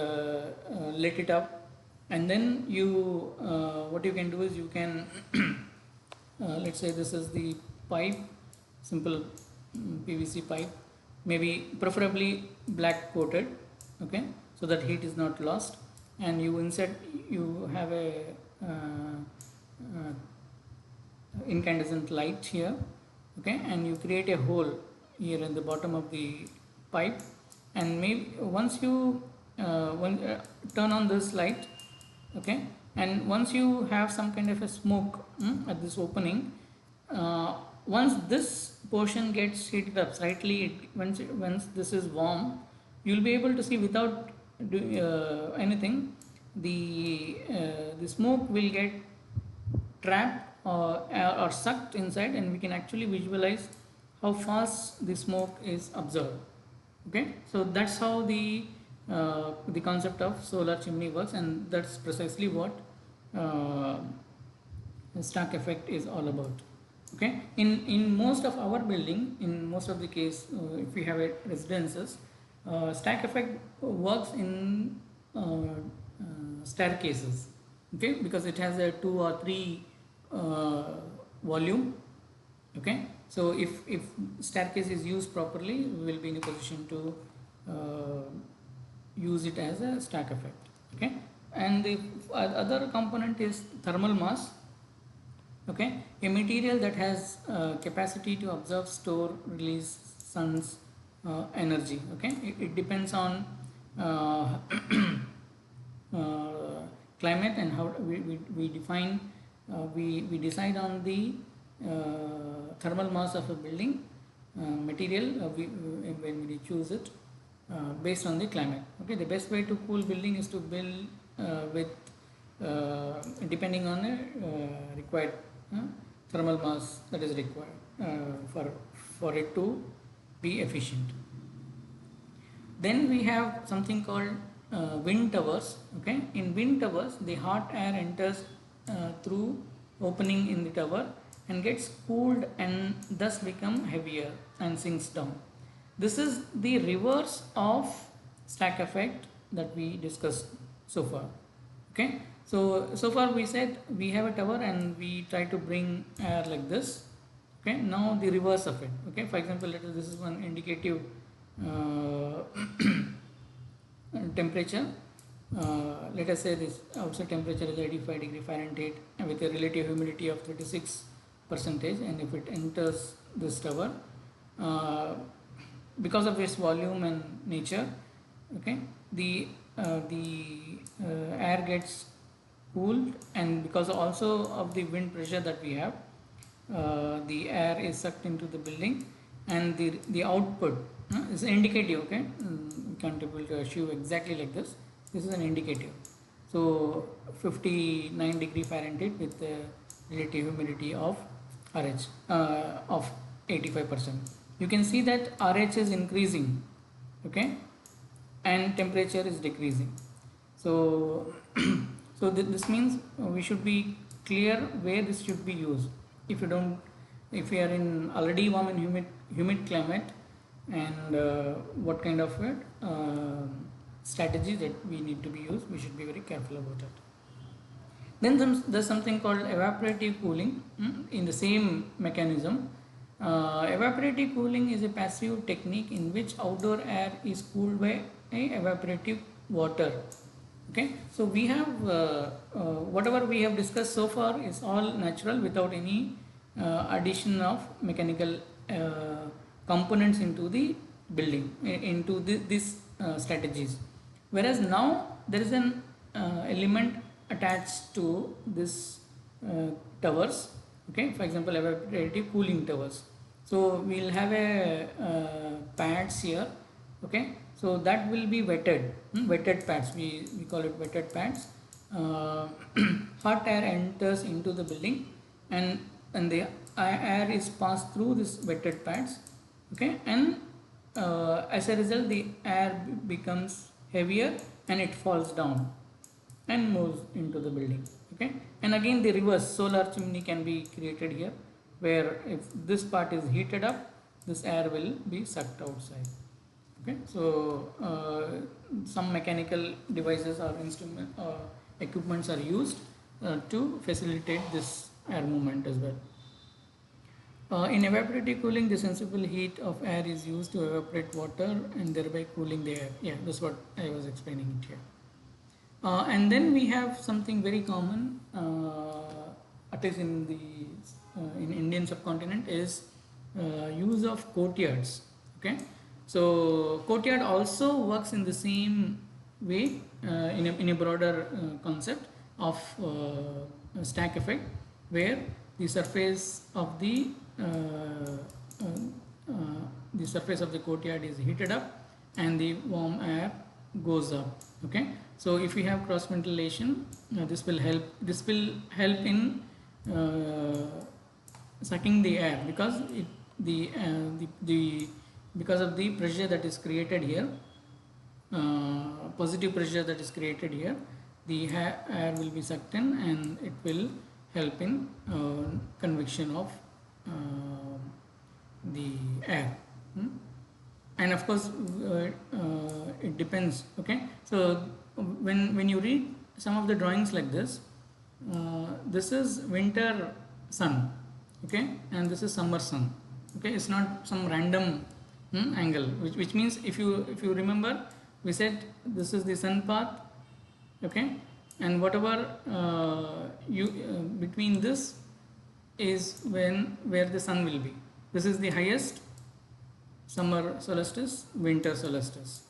lit it up, and then you what you can do is you can let's say this is the pipe, simple PVC pipe, maybe preferably black coated, okay, so that heat is not lost, and you insert, you have a uh, incandescent light here, okay, and you create a hole here in the bottom of the pipe, and maybe once you turn on this light, okay, and once you have some kind of a smoke at this opening, uh, once this portion gets heated up slightly, once this is warm, you'll be able to see without doing anything, the smoke will get trapped or sucked inside, and we can actually visualize how fast the smoke is absorbed. Okay, so that's how the concept of solar chimney works, and that's precisely what uh, stack effect is all about. Okay, in most of our building, in most of the case, if we have a residences, stack effect works in staircases, okay, because it has a 2 or 3 uh, volume, okay, so if staircase is used properly, we will be in a position to uh, use it as a stack effect, okay. And the other component is thermal mass, okay, a material that has capacity to absorb, store, release sun's energy, okay. It depends on uh, climate, and how we define, we decide on the thermal mass of a building material, when we choose it based on the climate, okay. The best way to cool building is to build with depending on the required uh, thermal mass that is required for it to be efficient. Then we have something called wind towers, okay. In wind towers, the hot air enters through opening in the tower and gets cooled, and thus become heavier and sinks down. This is the reverse of stack effect that we discussed so far, okay. So far we said we have a tower and we try to bring air like this, okay. Now the reverse of it, okay. For example, this is one indicative uh, temperature. Let us say this outside temperature is 85 degree Fahrenheit and with a relative humidity of 36%, and if it enters this tower, uh, because of its volume and nature, okay, the air gets cooled, and because also of the wind pressure that we have, the air is sucked into the building, and the output is indicative, okay. Can't able to achieve exactly like this. This is an indicative. So 59 degree Fahrenheit with the relative humidity of RH of 85%. You can see that RH is increasing, okay, and temperature is decreasing. So so this means we should be clear where this should be used. If you don't, if we are in already warm and humid climate, and what kind of strategy that we need to be used, we should be very careful about it. Then there's something called evaporative cooling in the same mechanism. Evaporative cooling is a passive technique in which outdoor air is cooled by a evaporative water. Okay, so we have whatever we have discussed so far is all natural without any addition of mechanical components into the building, into these strategies. Whereas now there is an element attached to this towers, okay. For example, evaporative cooling towers. So we'll have a pads here, okay. So that will be wetted, wetted pads. We call it wetted pads. Hot air enters into the building, and the air is passed through this wetted pads, okay. And as a result, the air becomes heavier and it falls down, and moves into the building. Okay, and again the reverse solar chimney can be created here, where if this part is heated up, this air will be sucked outside. Okay, so some mechanical devices or instrument equipments are used to facilitate this air movement as well. In evaporative cooling, the sensible heat of air is used to evaporate water and thereby cooling the air. Yeah, that's what I was explaining it here. And then we have something very common, at least in the in Indian subcontinent, is use of courtyards. Okay, so courtyard also works in the same way, in a broader concept of stack effect, where the surface of the surface of the courtyard is heated up and the warm air goes up. Okay, so if we have cross ventilation, this will help in sucking the air, because the because of the pressure that is created here, positive pressure that is created here, the air will be sucked in and it will help in convection of the air. And of course it depends. Okay, so when you read some of the drawings like this, this is winter sun, okay, and this is summer sun. Okay, it's not some random angle, which means if you remember, we said this is the sun path. Okay, and whatever between this is where the sun will be. This is the highest summer solstice, winter solstice.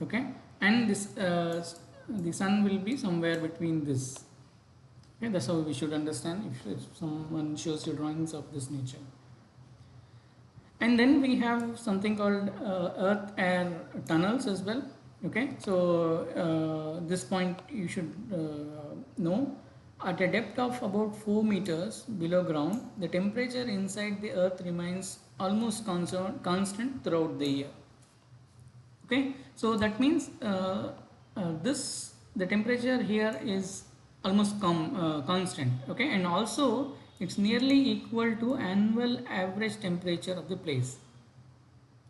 Okay, and this the sun will be somewhere between this. Okay, that's how we should understand if someone shows you drawings of this nature. And then we have something called earth air tunnels as well. Okay, so this point you should know. At a depth of about 4 meters below ground, the temperature inside the earth remains almost constant throughout the year. Okay, so that means the temperature here is almost constant. Okay, and also it's nearly equal to annual average temperature of the place.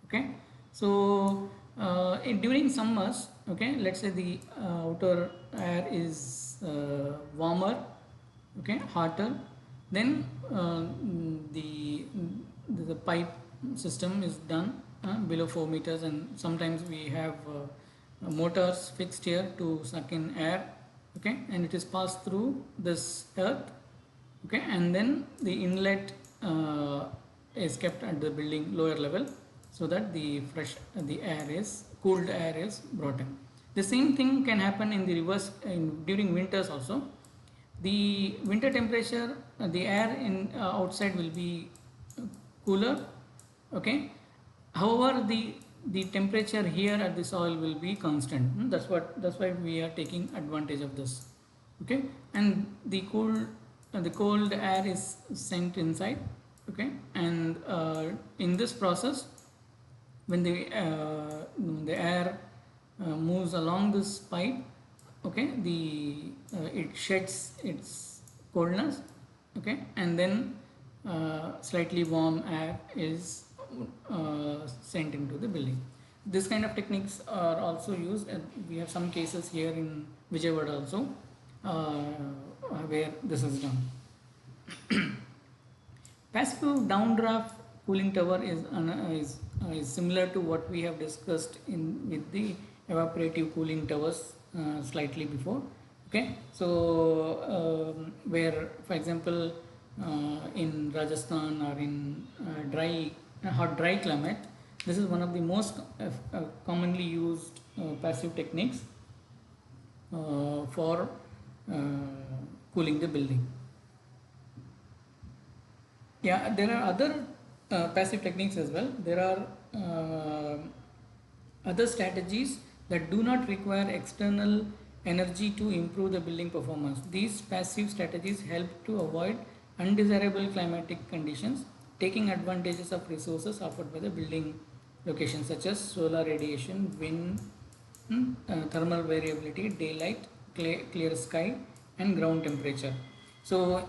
Okay, so during summers, okay, let's say the outer air is warmer, okay, hotter, then the pipe system is done below 4 meters, and sometimes we have motors fixed here to suck in air. Okay, and it is passed through this earth. Okay, and then the inlet is kept at the building lower level, so that the cooled air is brought in. The same thing can happen in the reverse during winters also. The winter temperature, the air in outside will be cooler. Okay, however the temperature here at the soil will be constant. That's why we are taking advantage of this. Okay, and the cold air is sent inside. Okay, and in this process, when the air moves along this pipe, okay, it sheds its coldness. Okay, and then slightly warm air is sent into the building. This kind of techniques are also used, and we have some cases here in Vijayawada also where this is done. Passive downdraft cooling tower is similar to what we have discussed with the evaporative cooling towers slightly before. Okay, so where, for example, in Rajasthan or in hot dry climate, this is one of the most commonly used passive techniques for cooling the building. Yeah, there are other passive techniques as well. There are other strategies that do not require external energy to improve the building performance. These passive strategies help to avoid undesirable climatic conditions, taking advantages of resources offered by the building location, such as solar radiation, wind, thermal variability, daylight, clear sky, and ground temperature. So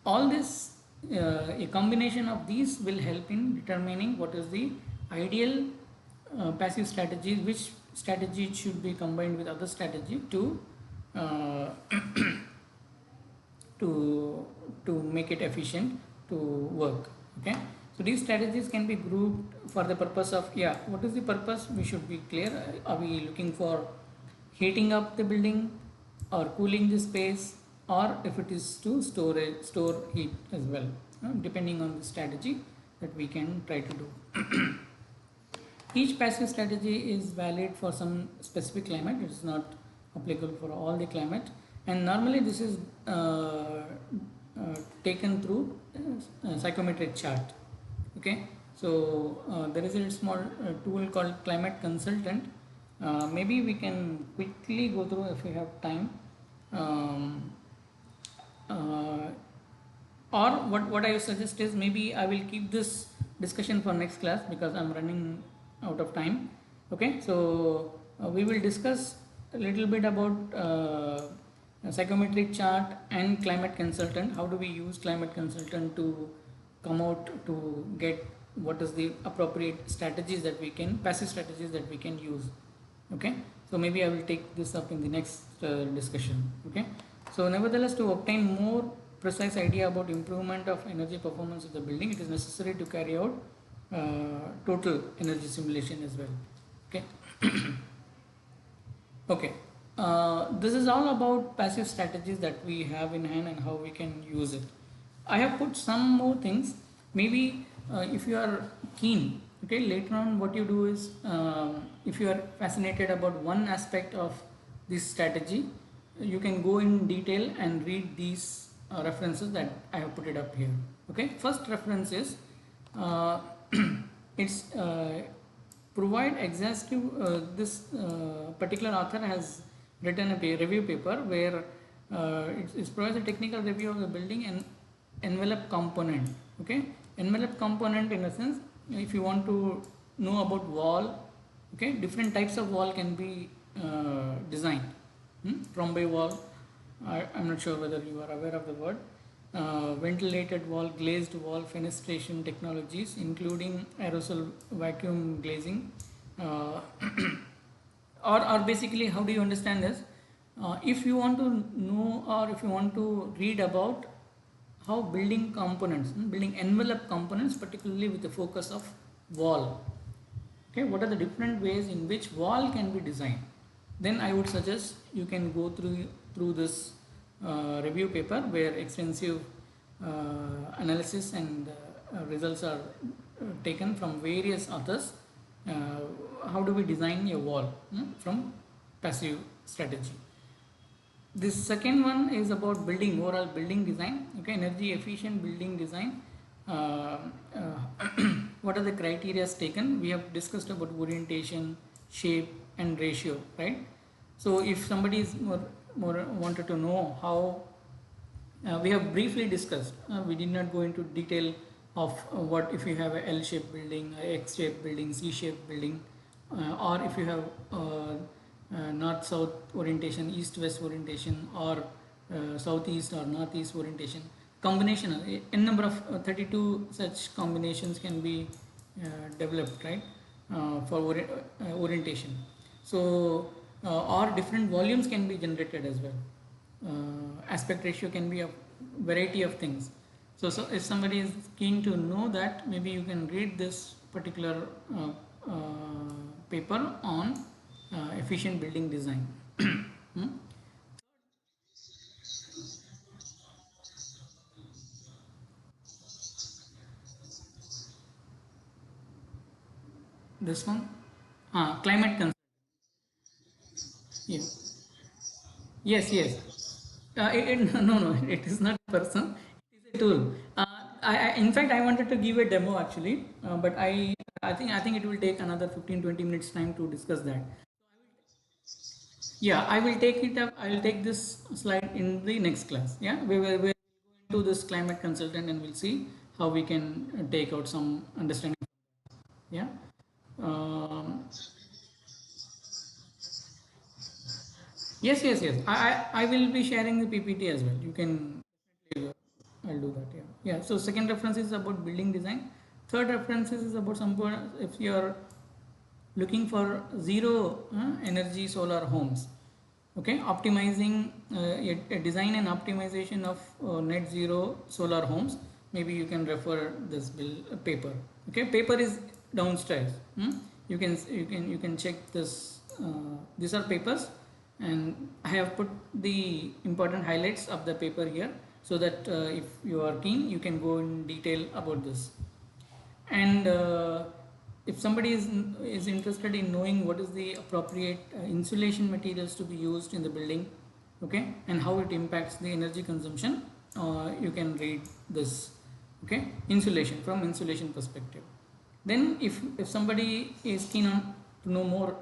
all this, a combination of these will help in determining what is the ideal passive strategy, which strategy should be combined with other strategy uh, to make it efficient to work. Okay, so these strategies can be grouped for the purpose of, yeah, what is the purpose, we should be clear. Are we looking for heating up the building or cooling the space, or if it is to store heat as well, depending on the strategy that we can try to do. Each passive strategy is valid for some specific climate. It is not applicable for all the climate, and normally this is taken through psychometric chart. Okay, so there is a small tool called Climate Consultant. Maybe we can quickly go through if we have time. Uh, or what I suggest is, maybe I will keep this discussion for next class because I'm running out of time. Okay, so we will discuss a little bit about psychometric chart and climate consultant. How do we use climate consultant to come out to get what is the appropriate strategies that we can, passive strategies that we can use. Okay, so maybe I will take this up in the next discussion. Okay, so nevertheless, to obtain more precise idea about improvement of energy performance of the building, it is necessary to carry out total energy simulation as well. Okay. Okay, this is all about passive strategies that we have in hand and how we can use it. I have put some more things. Maybe if you are keen, okay, later on what you do is, if you are fascinated about one aspect of this strategy, you can go in detail and read these references that I have put it up here. Okay, first reference is it's provide exhaustive, this particular author has written a review paper where it provides a technical review of the building and envelope component. Okay, envelope component, in a sense, if you want to know about wall, okay, different types of wall can be designed. Trombe wall, I'm not sure whether you are aware of the word. Ventilated wall, glazed wall, fenestration technologies, including aerosol vacuum glazing, or basically, how do you understand this? If you want to know, or if you want to read about how building components, building envelope components, particularly with the focus of wall, okay, what are the different ways in which wall can be designed, then I would suggest you can go through this review paper where extensive analysis and results are taken from various authors. How do we design a wall from passive strategy? This second one is about building, overall building design. Okay, energy efficient building design. What are the criteria taken? We have discussed about orientation, shape, and ratio, right? So if somebody is more wanted to know how, we have briefly discussed, we did not go into detail of what if you have a L-shaped building, a X-shaped building, C-shaped building, or if you have north-south orientation, east-west orientation, or southeast or northeast orientation. Combination, n number of 32 such combinations can be developed, right, for orientation. So or different volumes can be generated as well. Aspect ratio can be a variety of things. So if somebody is keen to know that, maybe you can read this particular paper on efficient building design. This one, climate concern. Yeah. Yes. No, it is not a person. It is a tool. In fact, I wanted to give a demo actually, but I think it will take another 15-20 minutes time to discuss that. Yeah, I will take it up. I will take this slide in the next class. Yeah, we'll go into this climate consultant and we'll see how we can take out some understanding. Yeah. Um, Yes, yes, yes. I will be sharing the PPT as well. You can, I'll do that. Yeah, yeah. So second reference is about building design. Third reference is about some, if you are looking for zero energy solar homes. Okay, optimizing a design and optimization of net zero solar homes. Maybe you can refer this bill paper. Okay, paper is downstairs. You can check this. These are papers, and I have put the important highlights of the paper here, so that if you are keen, you can go in detail about this. And if somebody is interested in knowing what is the appropriate insulation materials to be used in the building, okay, and how it impacts the energy consumption, you can read this. Okay, insulation, from insulation perspective. Then if somebody is keen on to know more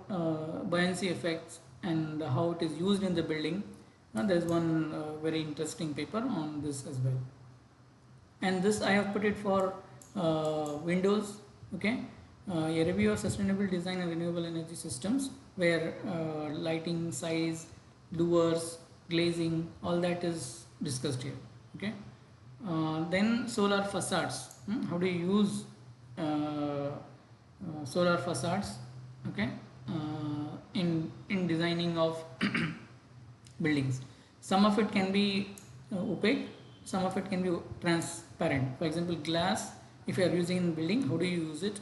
buoyancy effects and how it is used in the building, there is one very interesting paper on this as well. And this I have put it for Windows. Okay, a review of sustainable design and renewable energy systems, where lighting, size, doors, glazing, all that is discussed here. Okay, then solar facades. How do you use solar facades? Okay, in designing of buildings. Some of it can be opaque, some of it can be transparent. For example, glass, if you are using in building, how do you use it?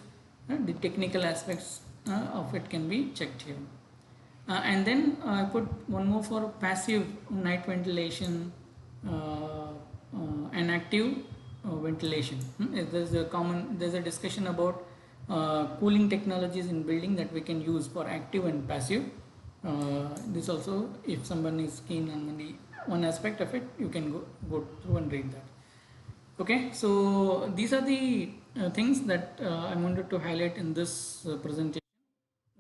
The technical aspects of it can be checked here. And then I put one more for passive night ventilation and active ventilation. There's a discussion about cooling technologies in building that we can use for active and passive. This also, if someone is keen on the one aspect of it, you can go through and read that. Okay, so these are the things that I wanted to highlight in this presentation.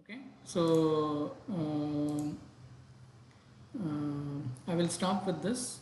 Okay, so I will stop with this.